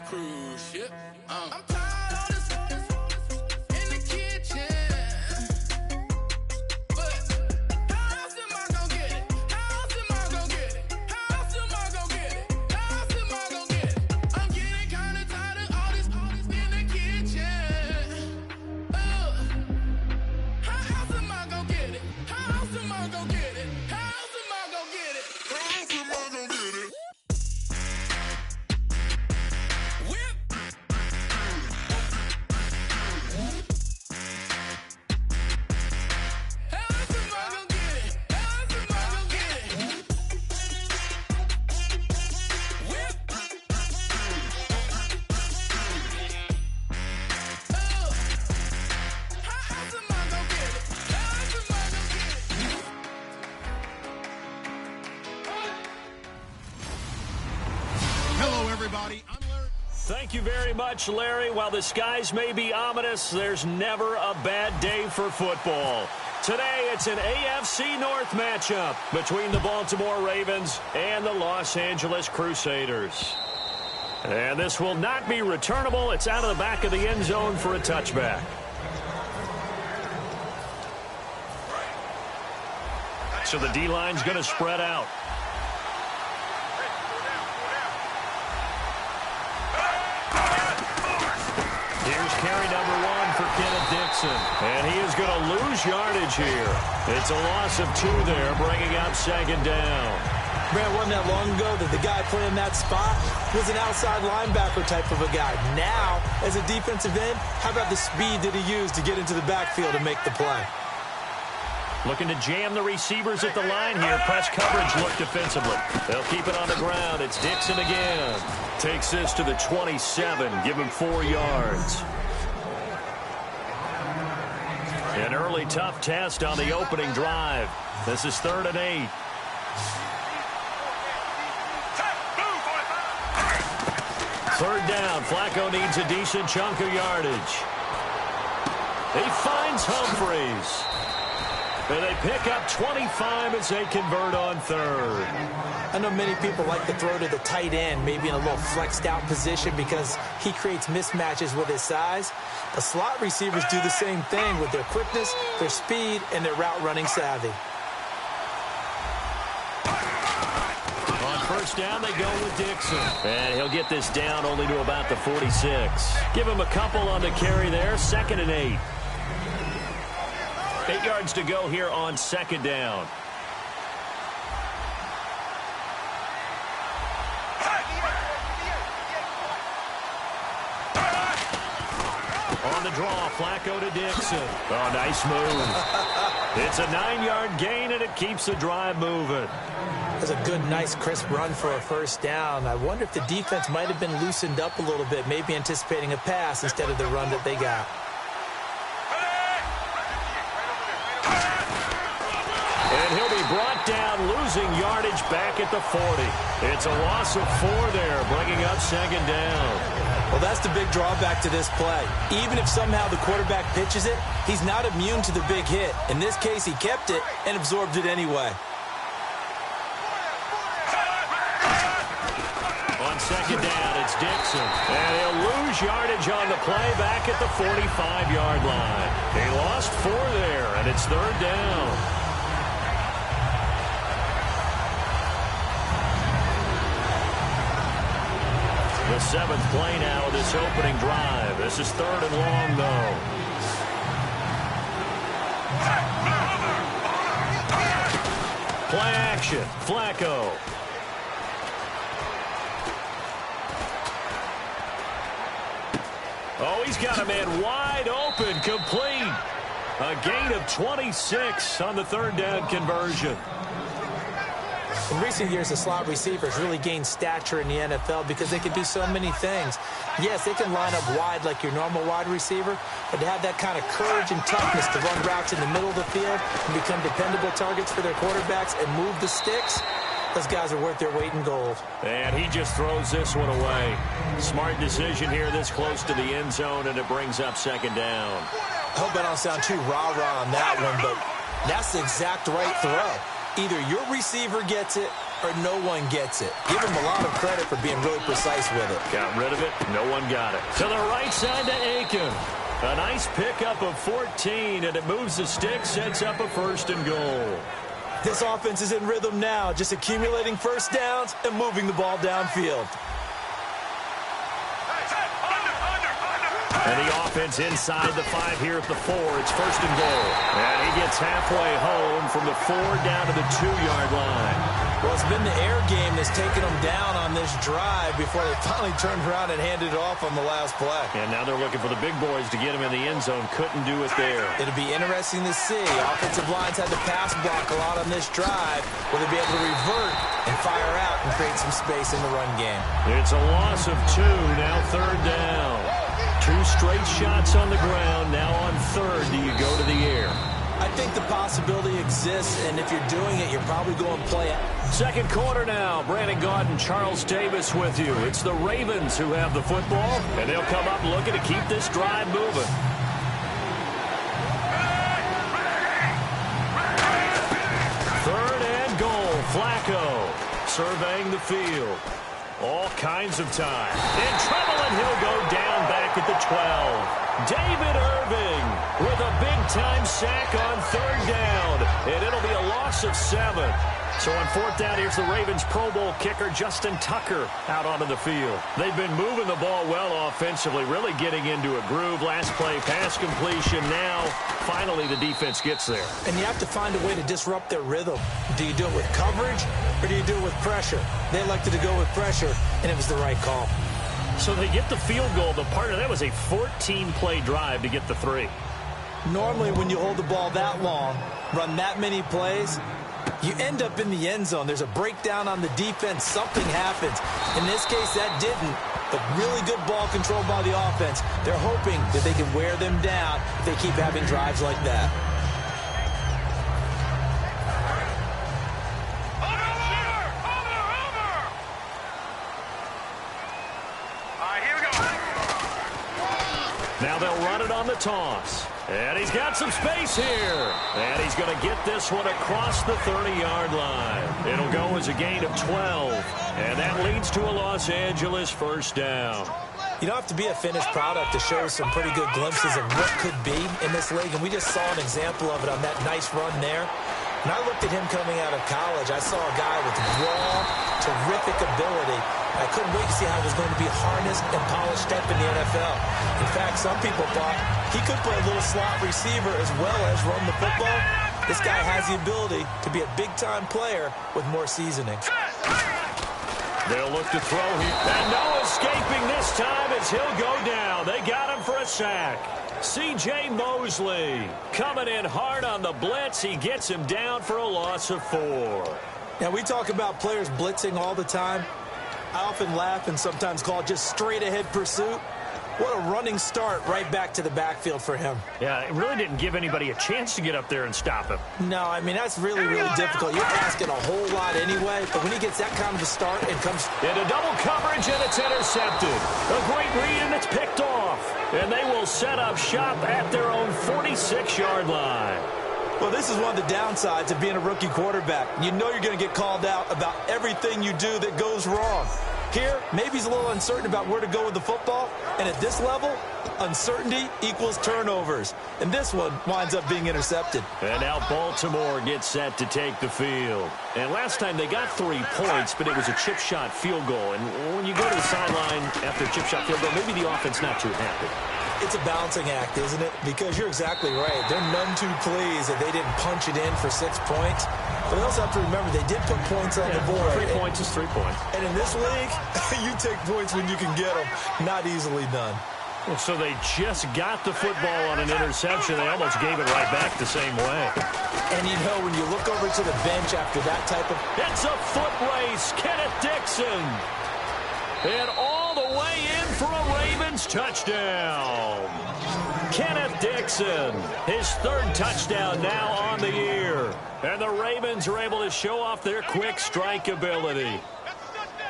Speaker 9: cruise ship. I'm tired of this in the kitchen. But how else am I gonna get it? How else am I gonna get it? How else am I gonna get it? How else am I gonna get it? I'm getting kinda tired of all this in the kitchen. How else am I gonna get it? How else am I gonna get it? How else am I gonna get it? How else am I gonna get it? Whip. How else am I gonna get it? How else am I gonna get it? Whip. How else am I gonna get it? How else am I gonna get it?
Speaker 8: Hello, everybody. I'm Larry.
Speaker 1: Thank you very much, Larry. While the skies may be ominous, there's never a bad day for football. Today, it's an AFC North matchup between the Baltimore Ravens and the Los Angeles Crusaders. And this will not be returnable. It's out of the back of the end zone for a touchback. So the D-line's going to spread out. Here's carry number 1 for Kenneth Dixon. And he is going to lose yardage here. It's a loss of 2 there, bringing up second down.
Speaker 2: Man, wasn't that long ago that the guy playing that spot was an outside linebacker type of a guy. Now, as a defensive end, how about the speed that he used to get into the backfield and make the play?
Speaker 1: Looking to jam the receivers at the line here. Press coverage look defensively. They'll keep it on the ground. It's Dixon again. Takes this to the 27. Give him 4 yards. An early tough test on the opening drive. This is 3rd and 8. Third down. Flacco needs a decent chunk of yardage. He finds Humphreys. And they pick up 25 as they convert on 3rd.
Speaker 2: I know many people like to throw to the tight end, maybe in a little flexed out position because he creates mismatches with his size. The slot receivers do the same thing with their quickness, their speed, and their route running savvy.
Speaker 1: On first down, they go with Dixon. And he'll get this down only to about the 46. Give him a couple on the carry there. 2nd and 8. 8 yards to go here on 2nd down. On the draw, Flacco to Dixon. Oh, nice move. It's a 9-yard gain, and it keeps the drive moving.
Speaker 2: That's a good, nice, crisp run for a first down. I wonder if the defense might have been loosened up a little bit, maybe anticipating a pass instead of the run that they got.
Speaker 1: And he'll be brought down, losing yardage back at the 40. It's a loss of 4 there, bringing up 2nd down.
Speaker 2: Well, that's the big drawback to this play. Even if somehow the quarterback pitches it, he's not immune to the big hit. In this case, he kept it and absorbed it anyway.
Speaker 1: On 2nd down, it's Dixon. And he'll lose yardage on the play back at the 45-yard line. He lost 4 there, and it's 3rd down. The 7th play now of this opening drive. This is 3rd and long, though. Play action. Flacco. Oh, he's got a man wide open, complete. A gain of 26 on the 3rd down conversion.
Speaker 2: In recent years, the slot receivers really gained stature in the NFL because they can do so many things. Yes, they can line up wide like your normal wide receiver, but to have that kind of courage and toughness to run routes in the middle of the field and become dependable targets for their quarterbacks and move the sticks, those guys are worth their weight in gold.
Speaker 1: And he just throws this one away. Smart decision here this close to the end zone, and it brings up 2nd down.
Speaker 2: I hope I don't sound too rah-rah on that one, but that's the exact right throw. Either your receiver gets it or no one gets it. Give him a lot of credit for being really precise with it.
Speaker 1: Got rid of it. No one got it. To the right side to Aiken. A nice pickup of 14, and it moves the stick, sets up a 1st and goal.
Speaker 2: This offense is in rhythm now, just accumulating first downs and moving the ball downfield.
Speaker 1: And the offense inside the 5 here at the 4. It's 1st and goal. And he gets halfway home from the 4 down to the 2-yard line.
Speaker 2: Well, it's been the air game that's taken them down on this drive before they finally turned around and handed it off on the last play.
Speaker 1: And now they're looking for the big boys to get him in the end zone. Couldn't do it there.
Speaker 2: It'll be interesting to see. Offensive lines had to pass block a lot on this drive. Will they be able to revert and fire out and create some space in the run game?
Speaker 1: It's a loss of 2. Now 3rd down. 2 straight shots on the ground. Now on 3rd, do you go to the air?
Speaker 2: I think the possibility exists, and if you're doing it, you're probably going to play it.
Speaker 1: 2nd quarter now. Brandon Gaudin, Charles Davis with you. It's the Ravens who have the football, and they'll come up looking to keep this drive moving. Third and goal. Flacco surveying the field. All kinds of time. In trouble, and he'll go down back at the 12. David Irving with a big-time sack on 3rd down. And it'll be a loss of 7. So on 4th down, here's the Ravens Pro Bowl kicker, Justin Tucker, out onto the field. They've been moving the ball well offensively, really getting into a groove. Last play, pass completion. Now, finally, the defense gets there.
Speaker 2: And you have to find a way to disrupt their rhythm. Do you do it with coverage, or do you do it with pressure? They elected to go with pressure, and it was the right call.
Speaker 1: So they get the field goal. The part of that was a 14-play drive to get the 3.
Speaker 2: Normally, when you hold the ball that long, run that many plays, you end up in the end zone. There's a breakdown on the defense. Something happens. In this case, that didn't. But really good ball control by the offense. They're hoping that they can wear them down if they keep having drives like that.
Speaker 1: Now they'll run it on the toss. And he's got some space here. And he's going to get this one across the 30-yard line. It'll go as a gain of 12. And that leads to a Los Angeles 1st down.
Speaker 2: You don't have to be a finished product to show some pretty good glimpses of what could be in this league. And we just saw an example of it on that nice run there. When I looked at him coming out of college, I saw a guy with raw, terrific ability. I couldn't wait to see how he was going to be harnessed and polished up in the NFL. In fact, some people thought he could play a little slot receiver as well as run the football. This guy has the ability to be a big-time player with more seasoning.
Speaker 1: They'll look to throw here. And no escaping this time as he'll go down. They got him for a sack. C.J. Mosley coming in hard on the blitz. He gets him down for a loss of 4.
Speaker 2: Now, we talk about players blitzing all the time. I often laugh and sometimes call it just straight-ahead pursuit. What a running start right back to the backfield for him.
Speaker 1: Yeah, it really didn't give anybody a chance to get up there and stop him.
Speaker 2: No, I mean, that's really, really difficult. You're asking a whole lot anyway, but when he gets that kind of a start, it comes
Speaker 1: into double coverage, and it's intercepted. A great read, and it's picked off. And they will set up shop at their own 46-yard line.
Speaker 2: Well, this is one of the downsides of being a rookie quarterback. You know you're going to get called out about everything you do that goes wrong. Here, maybe he's a little uncertain about where to go with the football. And at this level, uncertainty equals turnovers. And this one winds up being intercepted.
Speaker 1: And now Baltimore gets set to take the field. And last time they got 3 points, but it was a chip shot field goal. And when you go to the sideline after a chip shot field goal, maybe the offense not too happy.
Speaker 2: It's a balancing act, isn't it? Because you're exactly right. They're none too pleased that they didn't punch it in for 6 points. But they also have to remember they did put points on the board.
Speaker 1: 3 points is 3 points.
Speaker 2: And in this league, you take points when you can get them. Not easily done.
Speaker 1: Well, so they just got the football on an interception. They almost gave it right back the same way.
Speaker 2: And you know, when you look over to the bench after that type of...
Speaker 1: It's a foot race. Kenneth Dixon. And all the way in for a Ravens touchdown. Kenneth Dixon, his 3rd touchdown now on the year. And the Ravens are able to show off their quick strike ability.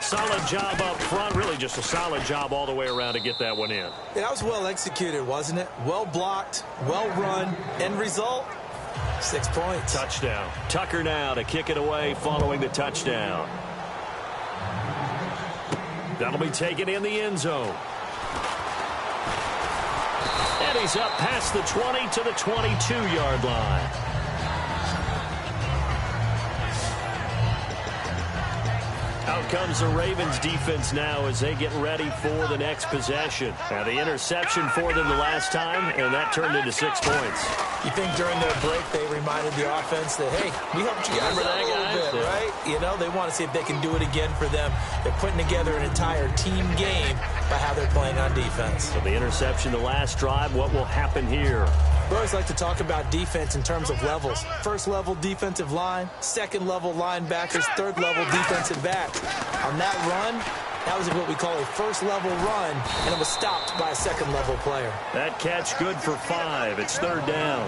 Speaker 1: Solid job up front, really just a solid job all the way around to get that one in.
Speaker 2: Yeah, that was well executed, wasn't it? Well blocked, well run, end result, 6 points.
Speaker 1: Touchdown. Tucker now to kick it away following the touchdown. That'll be taken in the end zone. And he's up past the 20 to the 22-yard line. Out comes the Ravens defense now as they get ready for the next possession. Now the interception for them the last time, and that turned into 6 points.
Speaker 2: You think during their break they reminded the offense that, hey, we helped you guys out a little bit, right? You know, they want to see if they can do it again for them. They're putting together an entire team game by how they're playing on defense.
Speaker 1: So the interception the last drive, what will happen here?
Speaker 2: We always like to talk about defense in terms of levels. First level defensive line, second level linebackers, third level defensive backs. On that run, that was what we call a first level run, and it was stopped by a second level player.
Speaker 1: That catch good for 5. It's third down.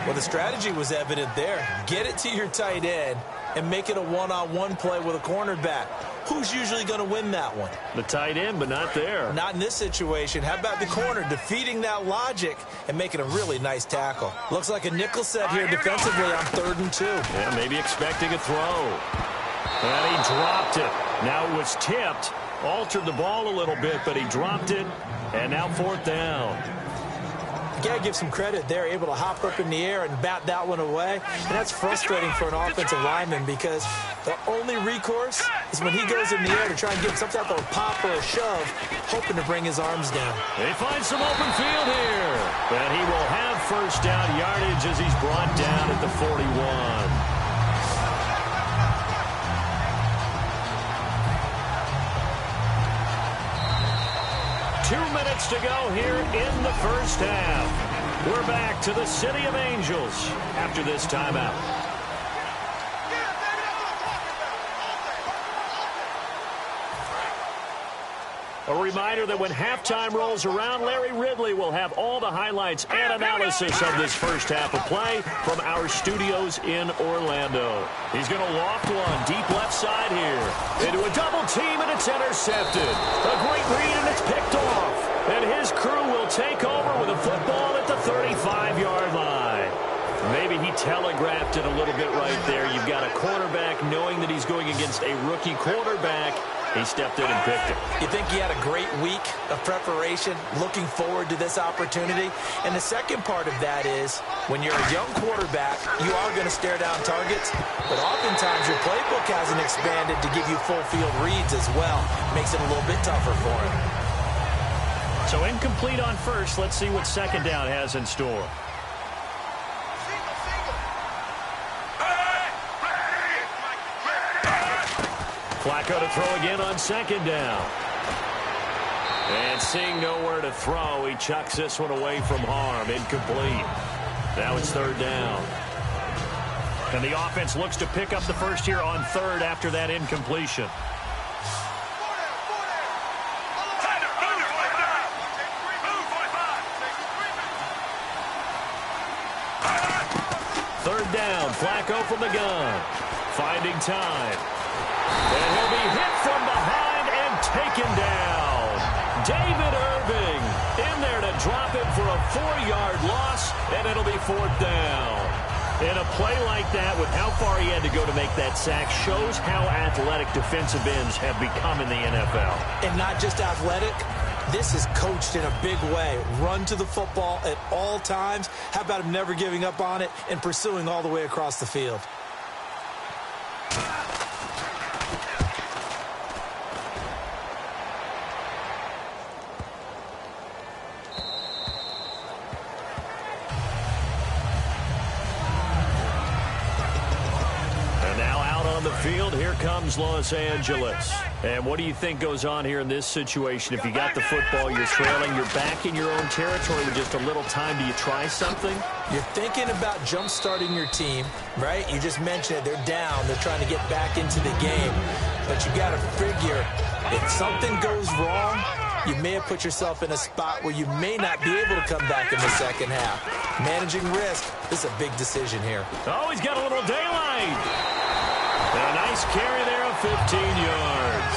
Speaker 2: Well, the strategy was evident there. Get it to your tight end and make it a one-on-one play with a cornerback. Who's usually going to win that one?
Speaker 1: The tight end, but not there.
Speaker 2: Not in this situation. How about the corner defeating that logic and making a really nice tackle? Looks like a nickel set here defensively on 3rd and 2.
Speaker 1: Yeah, maybe expecting a throw. And he dropped it. Now it was tipped. Altered the ball a little bit, but he dropped it. And now 4th down.
Speaker 2: You got to give some credit. They're able to hop up in the air and bat that one away. And that's frustrating for an offensive lineman because the only recourse is when he goes in the air to try and get some type of a pop or a shove, hoping to bring his arms down.
Speaker 1: They find some open field here. And he will have first down yardage as he's brought down at the 41. 2 minutes to go here in the first half. We're back to the City of Angels after this timeout. A reminder that when halftime rolls around, Larry Ridley will have all the highlights and analysis of this first half of play from our studios in Orlando. He's going to loft one deep left side here. Into a double team, and it's intercepted. A great read, and it's picked off. And his crew will take over with a football at the 35-yard line. Maybe he telegraphed it a little bit right there. You've got a quarterback knowing that he's going against a rookie quarterback. He stepped in and picked it.
Speaker 2: You think he had a great week of preparation, looking forward to this opportunity? And the second part of that is, when you're a young quarterback, you are going to stare down targets, but oftentimes your playbook hasn't expanded to give you full field reads as well. Makes it a little bit tougher for him.
Speaker 1: So incomplete on first. Let's see what second down has in store. Flacco to throw again on second down. And seeing nowhere to throw, he chucks this one away from harm. Incomplete. Now it's third down. And the offense looks to pick up the first here on third after that incompletion. Third down, Flacco from the gun. Finding time. And he'll be hit from behind and taken down. David Irving in there to drop it for a 4-yard loss, and it'll be 4th down. And a play like that, with how far he had to go to make that sack, shows how athletic defensive ends have become in the NFL.
Speaker 2: And not just athletic. This is coached in a big way. Run to the football at all times. How about him never giving up on it and pursuing all the way across the field?
Speaker 1: Field, here comes Los Angeles. And what do you think goes on here in this situation? If you got the football, you're trailing, you're back in your own territory with just a little time. Do you try something?
Speaker 2: You're thinking about jump-starting your team, right? You just mentioned it. They're down. They're trying to get back into the game. But you got to figure, if something goes wrong, you may have put yourself in a spot where you may not be able to come back in the second half. Managing risk, this is a big decision here.
Speaker 1: Oh, he's got a little daylight. A nice carry there of 15 yards.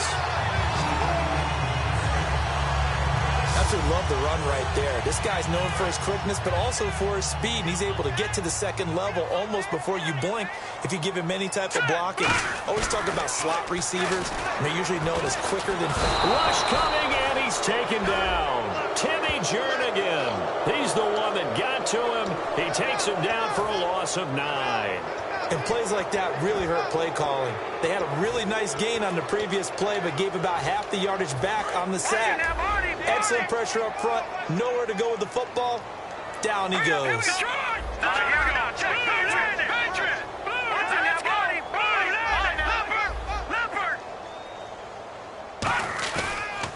Speaker 2: That's Absolutely love the run right there. This guy's known for his quickness, but also for his speed. He's able to get to the second level almost before you blink if you give him any type of blocking. Always talk about slot receivers, and they're usually known as quicker than fast.
Speaker 1: Rush coming, and he's taken down. Timmy Jernigan. He's the one that got to him. He takes him down for a loss of 9.
Speaker 2: And plays like that really hurt play calling. They had a really nice gain on the previous play, but gave about half the yardage back on the sack. Excellent pressure up front. Nowhere to go with the football. Down he goes.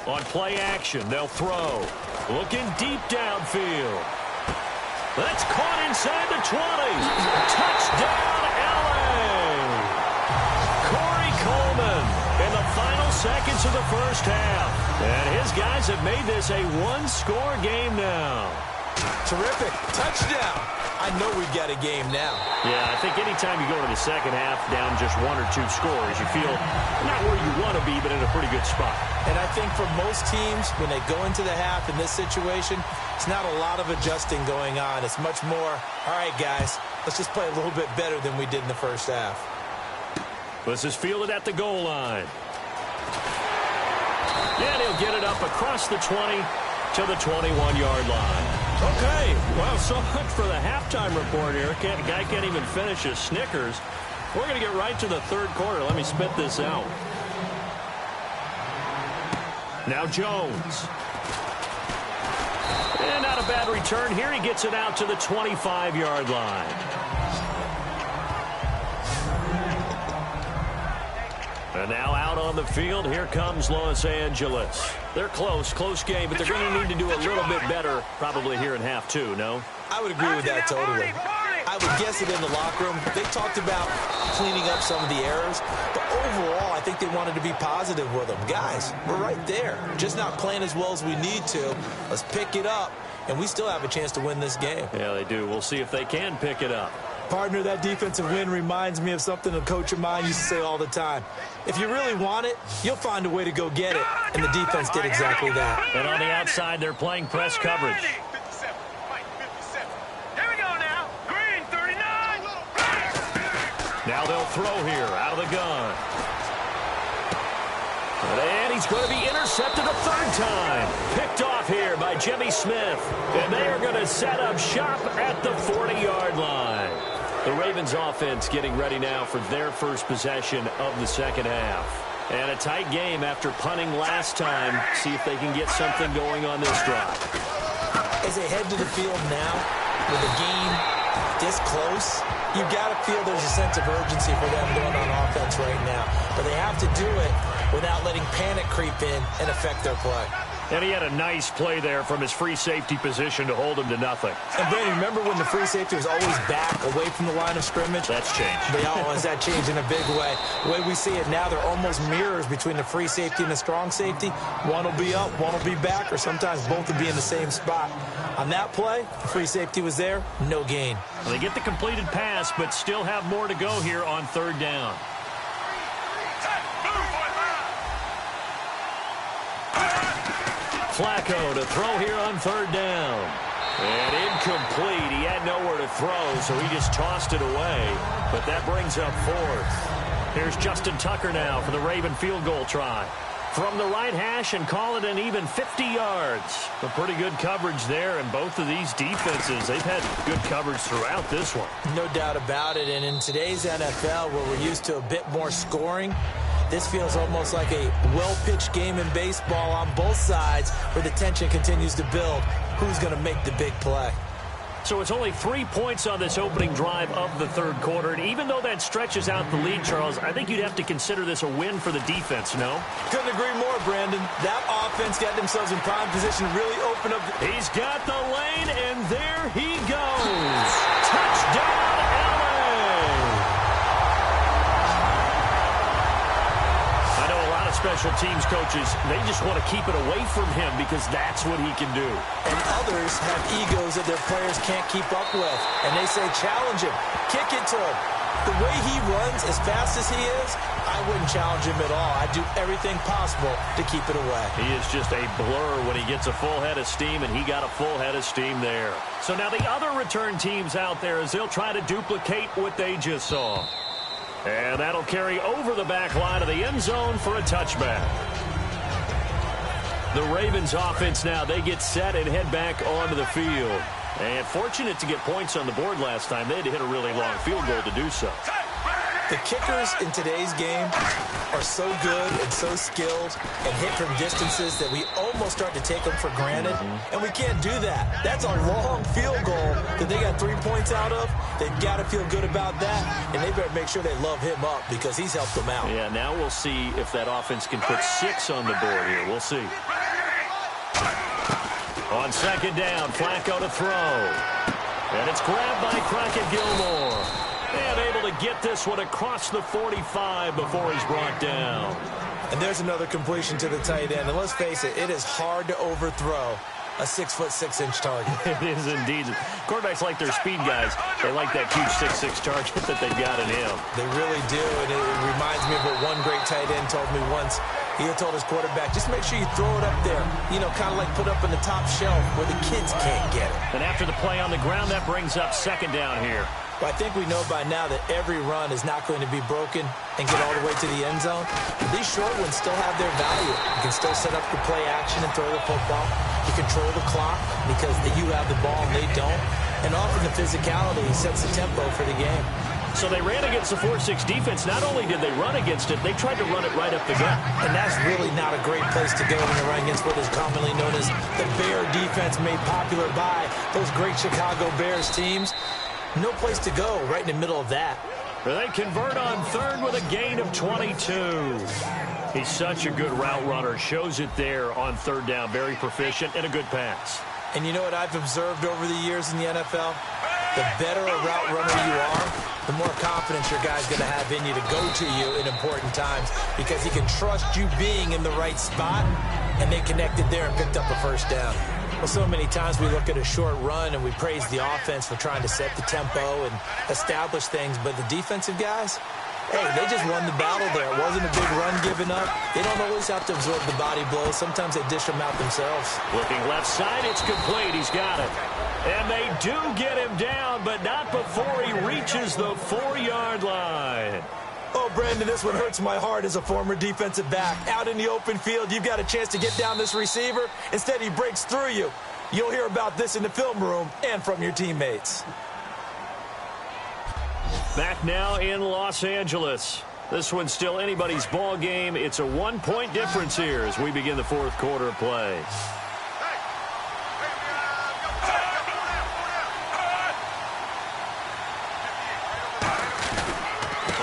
Speaker 1: On play action, they'll throw. Looking deep downfield. That's caught inside the 20. Touchdown, L.A. Corey Coleman in the final seconds of the first half. And his guys have made this a one-score game now.
Speaker 2: Terrific. Touchdown. I know we've got a game now.
Speaker 1: Yeah, I think anytime you go to the second half down just 1 or 2 scores, you feel not where you want to be, but in a pretty good spot.
Speaker 2: And I think for most teams, when they go into the half in this situation, it's not a lot of adjusting going on. It's much more, all right, guys, let's just play a little bit better than we did in the first half.
Speaker 1: This is fielded at the goal line. And he'll get it up across the 20 to the 21-yard line. Okay, well, so much for the halftime report here. Guy can't even finish his Snickers. We're going to get right to the third quarter. Let me spit this out. Now Jones. And not a bad return here. He gets it out to the 25-yard line. And now out on the field, here comes Los Angeles. They're close game, but they're going to need to do a little bit better probably here in half 2, no?
Speaker 2: I would agree with that totally. I would guess it in the locker room. They talked about cleaning up some of the errors, but overall, I think they wanted to be positive with them. Guys, we're right there. Just not playing as well as we need to. Let's pick it up, and we still have a chance to win this game.
Speaker 1: Yeah, they do. We'll see if they can pick it up.
Speaker 2: Partner, that defensive win reminds me of something a coach of mine used to say all the time. If you really want it, you'll find a way to go get it. And the defense did exactly that.
Speaker 1: And on the outside, they're playing press coverage.
Speaker 4: 57. Here we go now. Green, 39.
Speaker 1: Now they'll throw here out of the gun. And he's going to be intercepted a third time. Picked off here by Jimmy Smith. And they are going to set up shop at the 40-yard line. The Ravens offense getting ready now for their first possession of the second half. And a tight game after punting last time. See if they can get something going on this drive.
Speaker 2: As they head to the field now, with a game this close, you've got to feel there's a sense of urgency for them going on offense right now. But they have to do it without letting panic creep in and affect their play.
Speaker 1: And he had a nice play there from his free safety position to hold him to nothing.
Speaker 2: And Brandon, remember when the free safety was always back away from the line of scrimmage?
Speaker 1: That's changed.
Speaker 2: That changed in a big way. The way we see it now, they're almost mirrors between the free safety and the strong safety. One will be up, one will be back, or sometimes both will be in the same spot. On that play, the free safety was there, no gain.
Speaker 1: Well, they get the completed pass, but still have more to go here on third down. Flacco to throw here on third down. And incomplete. He had nowhere to throw, so he just tossed it away. But that brings up fourth. Here's Justin Tucker now for the Raven field goal try. From the right hash and call it an even 50 yards. A pretty good coverage there, and both of these defenses, they've had good coverage throughout this one.
Speaker 2: No doubt about it, and in today's NFL, where we're used to a bit more scoring, this feels almost like a well-pitched game in baseball on both sides where the tension continues to build. Who's going to make the big play?
Speaker 1: So it's only 3 points on this opening drive of the third quarter. And even though that stretches out the lead, Charles, I think you'd have to consider this a win for the defense, no?
Speaker 2: Couldn't agree more, Brandon. That offense got themselves in prime position to really open up.
Speaker 1: He's got the lane, and there he goes. Touchdown, LA! special teams coaches, they just want to keep it away from him because that's what he can do.
Speaker 2: And others have egos that their players can't keep up with. And they say, challenge him, kick it to him. The way he runs as fast as he is, I wouldn't challenge him at all. I'd do everything possible to keep it away.
Speaker 1: He is just a blur when he gets a full head of steam, and he got a full head of steam there. So now the other return teams out there as they'll try to duplicate what they just saw. And that'll carry over the back line of the end zone for a touchback. The Ravens offense now, they get set and head back onto the field. And fortunate to get points on the board last time. They had to hit a really long field goal to do so.
Speaker 2: The kickers in today's game are so good and so skilled and hit from distances that we almost start to take them for granted. And we can't do that. That's a long field goal that they got 3 points out of. They've got to feel good about that. And they better make sure they love him up because he's helped them out.
Speaker 1: Yeah, now we'll see if that offense can put 6 on the board here. We'll see. On second down, Flacco to throw. And it's grabbed by Crockett Gilmore. And able to get this one across the 45 before he's brought down.
Speaker 2: And there's another completion to the tight end. And let's face it, it is hard to overthrow a 6'6" target.
Speaker 1: It is indeed. Quarterbacks like their speed guys. They like that huge 6'6" target that they've got in him.
Speaker 2: They really do. And it reminds me of what one great tight end told me once. He had told his quarterback, just make sure you throw it up there. You know, kind of like put up in the top shelf where the kids can't get it.
Speaker 1: And after the play on the ground, that brings up second down here.
Speaker 2: Well, I think we know by now that every run is not going to be broken and get all the way to the end zone. These short ones still have their value. You can still set up the play action and throw the football. You control the clock because you have the ball and they don't. And often the physicality sets the tempo for the game.
Speaker 1: So they ran against the 4-6 defense. Not only did they run against it, they tried to run it right up the gut.
Speaker 2: And that's really not a great place to go when you're running against what is commonly known as the Bear defense, made popular by those great Chicago Bears teams. No place to go right in the middle of that.
Speaker 1: They convert on third with a gain of 22. He's such a good route runner. Shows it there on third down. Very proficient and a good pass.
Speaker 2: And you know what I've observed over the years in the NFL? The better a route runner you are, the more confidence your guy's going to have in you to go to you in important times because he can trust you being in the right spot, and they connected there and picked up a first down. Well, so many times we look at a short run and we praise the offense for trying to set the tempo and establish things, but the defensive guys, hey, they just won the battle there. It wasn't a big run given up. They don't always have to absorb the body blows. Sometimes they dish them out themselves.
Speaker 1: Looking left side, it's complete. He's got it. And they do get him down, but not before he reaches the 4-yard line.
Speaker 2: Oh, Brandon, this one hurts my heart as a former defensive back. Out in the open field, you've got a chance to get down this receiver. Instead, he breaks through you. You'll hear about this in the film room and from your teammates.
Speaker 1: Back now in Los Angeles. This one's still anybody's ball game. It's a 1-point difference here as we begin the fourth quarter of play.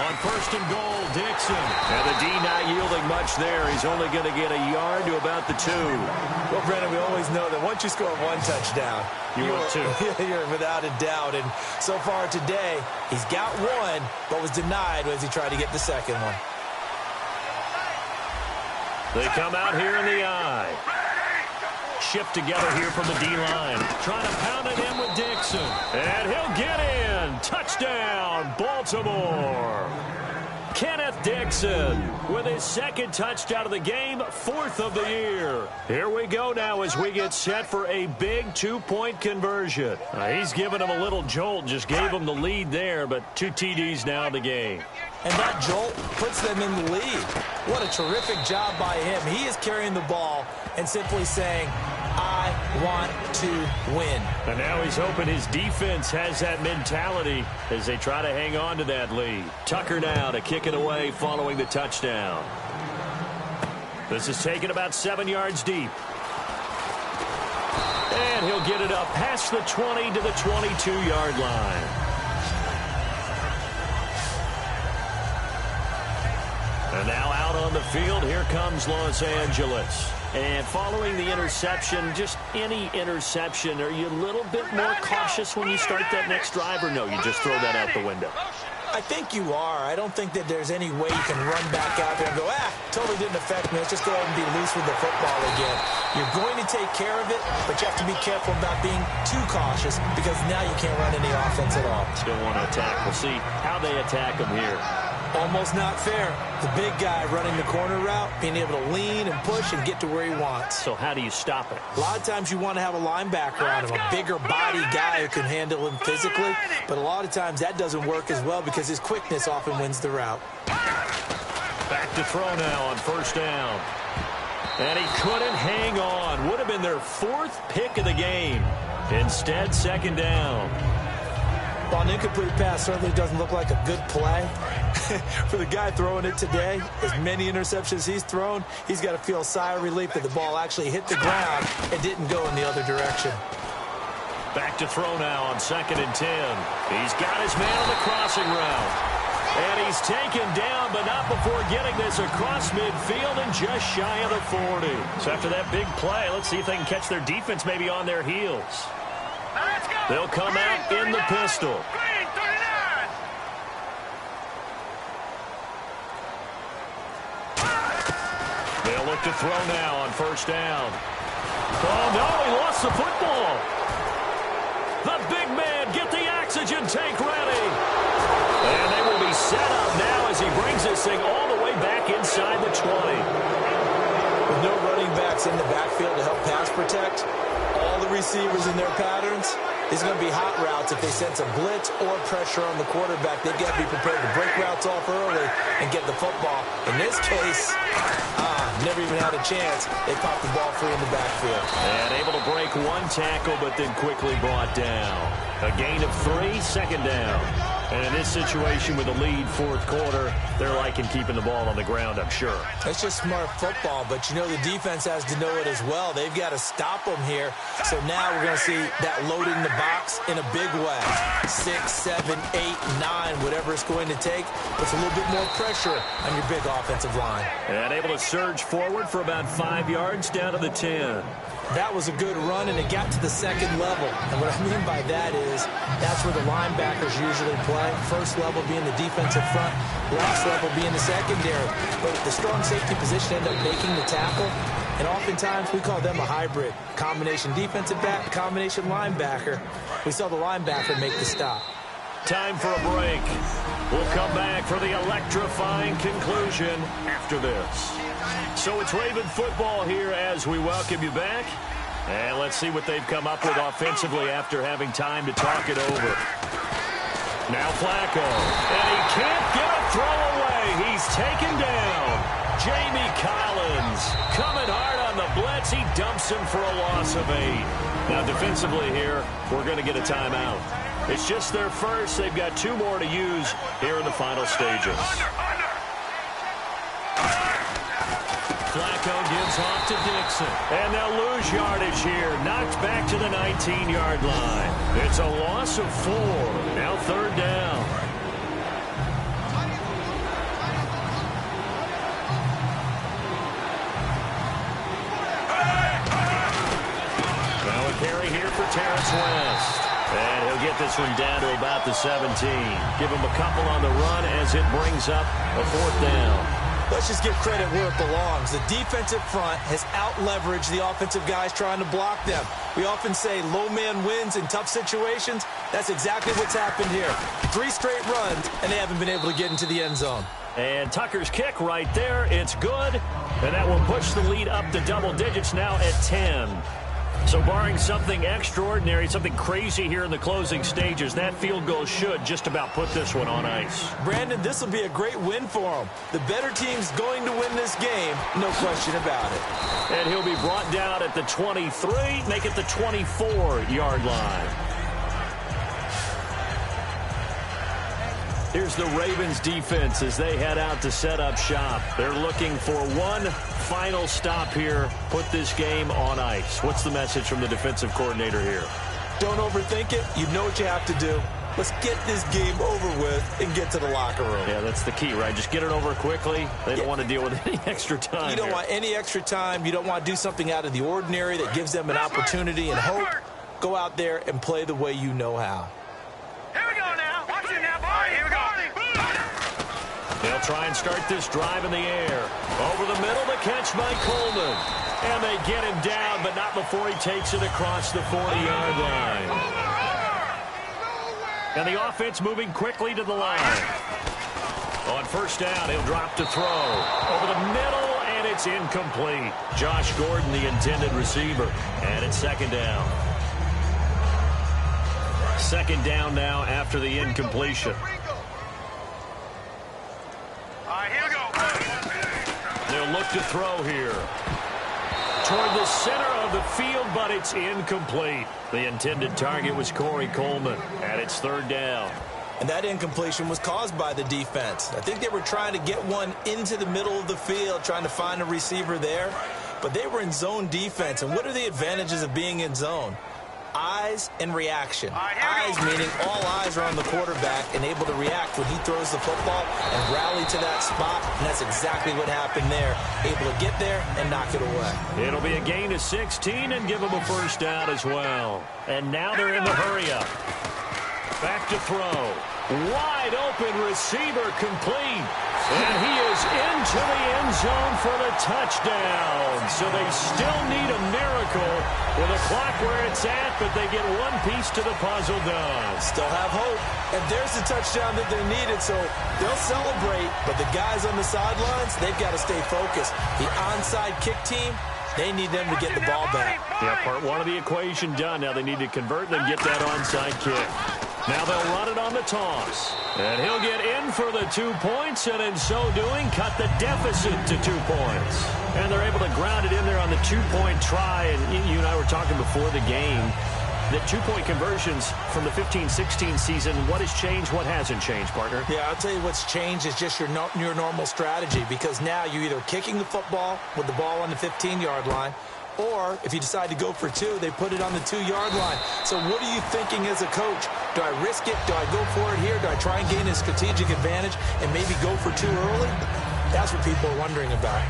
Speaker 1: On first and goal, Dixon. And the D not yielding much there. He's only going to get a yard to about the 2.
Speaker 2: Well, Brennan, we always know that once you score one touchdown,
Speaker 1: you want 2.
Speaker 2: You're without a doubt. And so far today, he's got one, but was denied as he tried to get the second one.
Speaker 1: They come out here in the eye. Shift together here from the D-line. Trying to pound it in with Dixon. And he'll get in. Touchdown, Baltimore. Kenneth Dixon with his second touchdown of the game, 4th of the year. Here we go now as we get set for a big 2-point conversion. He's given him a little jolt, just gave him the lead there, but 2 TDs now in the game.
Speaker 2: And that jolt puts them in the lead. What a terrific job by him. He is carrying the ball and simply saying, I want to win.
Speaker 1: And now he's hoping his defense has that mentality as they try to hang on to that lead. Tucker now to kick it away following the touchdown. This is taken about 7 yards deep. And he'll get it up past the 20 to the 22-yard line. And now out on the field, here comes Los Angeles. And following the interception, just any interception, are you a little bit more cautious when you start that next drive, or no, you just throw that out the window?
Speaker 2: I think you are. I don't think that there's any way you can run back out there and go, totally didn't affect me. Let's just go ahead and be loose with the football again. You're going to take care of it, but you have to be careful about being too cautious because now you can't run any offense at all.
Speaker 1: Still want to attack. We'll see how they attack him here.
Speaker 2: Almost not fair. The big guy running the corner route, being able to lean and push and get to where he wants.
Speaker 1: So how do you stop it?
Speaker 2: A lot of times you want to have a linebacker on him, a bigger body guy who can handle him physically, but a lot of times that doesn't work as well because his quickness often wins the route.
Speaker 1: Back to throw now on first down. And he couldn't hang on. Would have been their 4th pick of the game. Instead, second down.
Speaker 2: Well, an incomplete pass certainly doesn't look like a good play. For the guy throwing it today, as many interceptions he's thrown, he's got to feel a sigh of relief that the ball actually hit the ground and didn't go in the other direction.
Speaker 1: Back to throw now on 2nd and 10. He's got his man on the crossing route. And he's taken down, but not before getting this across midfield and just shy of the 40. So after that big play, let's see if they can catch their defense maybe on their heels. They'll come out in the pistol. They'll look to throw now on first down. Oh, no, he lost the football. The big man, get the oxygen tank ready. And they will be set up now as he brings this thing all the way back inside the 20.
Speaker 2: With no running backs in the backfield to help pass protect, all the receivers in their patterns, it's going to be hot routes if they sense a blitz or pressure on the quarterback. They've got to be prepared to break routes off early and get the football. In this case, never even had a chance. They popped the ball free in the backfield.
Speaker 1: And able to break one tackle, but then quickly brought down. A gain of 3, second down. And in this situation with a lead 4th quarter, they're liking keeping the ball on the ground, I'm sure.
Speaker 2: It's just smart football, but you know the defense has to know it as well. They've got to stop them here. So now we're going to see that loading the box in a big way. 6, 7, 8, 9, whatever it's going to take. Puts a little bit more pressure on your big offensive line.
Speaker 1: And able to surge forward for about 5 yards down to the 10.
Speaker 2: That was a good run, and it got to the 2nd level. And what I mean by that is that's where the linebackers usually play. First level being the defensive front, last level being the secondary. But the strong safety position ended up making the tackle, and oftentimes we call them a hybrid. Combination defensive back, combination linebacker. We saw the linebacker make the stop.
Speaker 1: Time for a break. We'll come back for the electrifying conclusion after this. So it's Raven football here as we welcome you back. And let's see what they've come up with offensively after having time to talk it over. Now Flacco. And he can't get a throw away. He's taken down. Jamie Collins coming hard on the blitz. He dumps him for a loss of 8. Now defensively here, we're going to get a timeout. It's just their first. They've got 2 more to use here in the final stages. Flacco gives off to Dixon. And they'll lose yardage here. Knocked back to the 19-yard line. It's a loss of 4. Now 3rd down. Now a carry here for Terrence West. And he'll get this one down to about the 17. Give him a couple on the run as it brings up a 4th down.
Speaker 2: Let's just give credit where it belongs. The defensive front has out-leveraged the offensive guys trying to block them. We often say low man wins in tough situations. That's exactly what's happened here. 3 straight runs, and they haven't been able to get into the end zone.
Speaker 1: And Tucker's kick right there. It's good. And that will push the lead up to double digits now at 10. So barring something extraordinary, something crazy here in the closing stages, that field goal should just about put this one on ice.
Speaker 2: Brandon, this will be a great win for them. The better team's going to win this game, no question about it.
Speaker 1: And he'll be brought down at the 23, make it the 24-yard line. Here's the Ravens defense as they head out to set up shop. They're looking for one final stop here, put this game on ice. What's the message from the defensive coordinator here?
Speaker 2: Don't overthink it. You know what you have to do. Let's get this game over with and get to the locker room.
Speaker 1: Yeah, that's the key, right? Just get it over quickly. They don't want to deal with any extra time.
Speaker 2: You don't want any extra time. You don't want to do something out of the ordinary that gives them an opportunity and hope. Go out there and play the way you know how.
Speaker 4: Here we go now. Watch it now, boy. Here we go.
Speaker 1: They'll try and start this drive in the air. Over the middle, the catch by Coleman. And they get him down, but not before he takes it across the 40-yard line. And the offense moving quickly to the line. On first down, he'll drop to throw. Over the middle, and it's incomplete. Josh Gordon, the intended receiver. And it's second down. Second down now after the incompletion.
Speaker 4: Here we go.
Speaker 1: They'll look to throw here. Toward the center of the field, but it's incomplete. The intended target was Corey Coleman, and it's third down.
Speaker 2: And that incompletion was caused by the defense. I think they were trying to get one into the middle of the field, trying to find a receiver there. But they were in zone defense. And what are the advantages of being in zone? Eyes and reaction. Eyes meaning all eyes are on the quarterback and able to react when he throws the football and rally to that spot. And that's exactly what happened there. Able to get there and knock it away.
Speaker 1: It'll be a gain of 16 and give them a first down as well. And now they're in the hurry-up. Back to throw. Wide open receiver complete. And he is into the end zone for the touchdown. So they still need a miracle with a clock where it's at, but they get one piece to the puzzle done.
Speaker 2: Still have hope. And there's the touchdown that they needed, so they'll celebrate. But the guys on the sidelines, they've got to stay focused. The onside kick team, they need them to get the ball back.
Speaker 1: Yeah, part one of the equation done. Now they need to convert and then get that onside kick. Now they'll run it on the toss. And he'll get in for the 2 points, and in so doing, cut the deficit to 2 points. And they're able to ground it in there on the 2-point try. And you and I were talking before the game that 2-point conversions from the 15-16 season, what has changed, what hasn't changed, partner?
Speaker 2: Yeah, I'll tell you what's changed is just your normal strategy, because now you're either kicking the football with the ball on the 15-yard line, or if you decide to go for 2, they put it on the 2-yard line. So what are you thinking as a coach? Do I risk it? Do I go for it here? Do I try and gain a strategic advantage and maybe go for 2 early? That's what people are wondering about.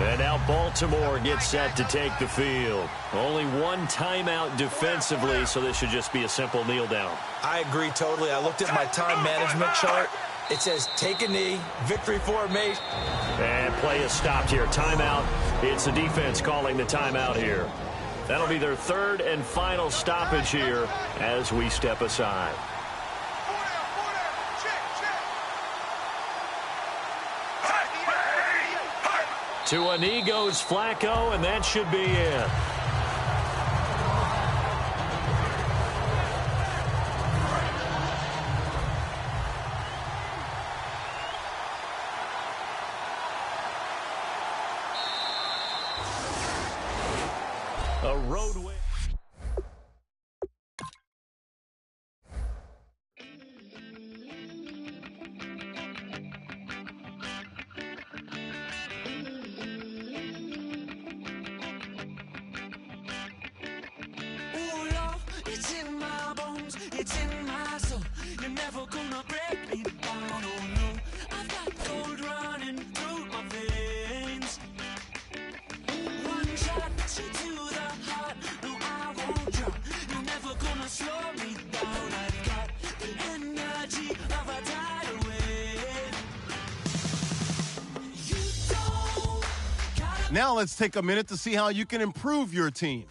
Speaker 1: And now Baltimore gets set to take the field. Only one timeout defensively, so this should just be a simple kneel down.
Speaker 2: I agree totally. I looked at my time management chart. It says take a knee, victory formation.
Speaker 1: And play is stopped here. Timeout. It's the defense calling the timeout here. That'll be their third and final stoppage here as we step aside. To a knee goes Flacco, and that should be it. A roadway.
Speaker 8: Now let's take a minute to see how you can improve your team.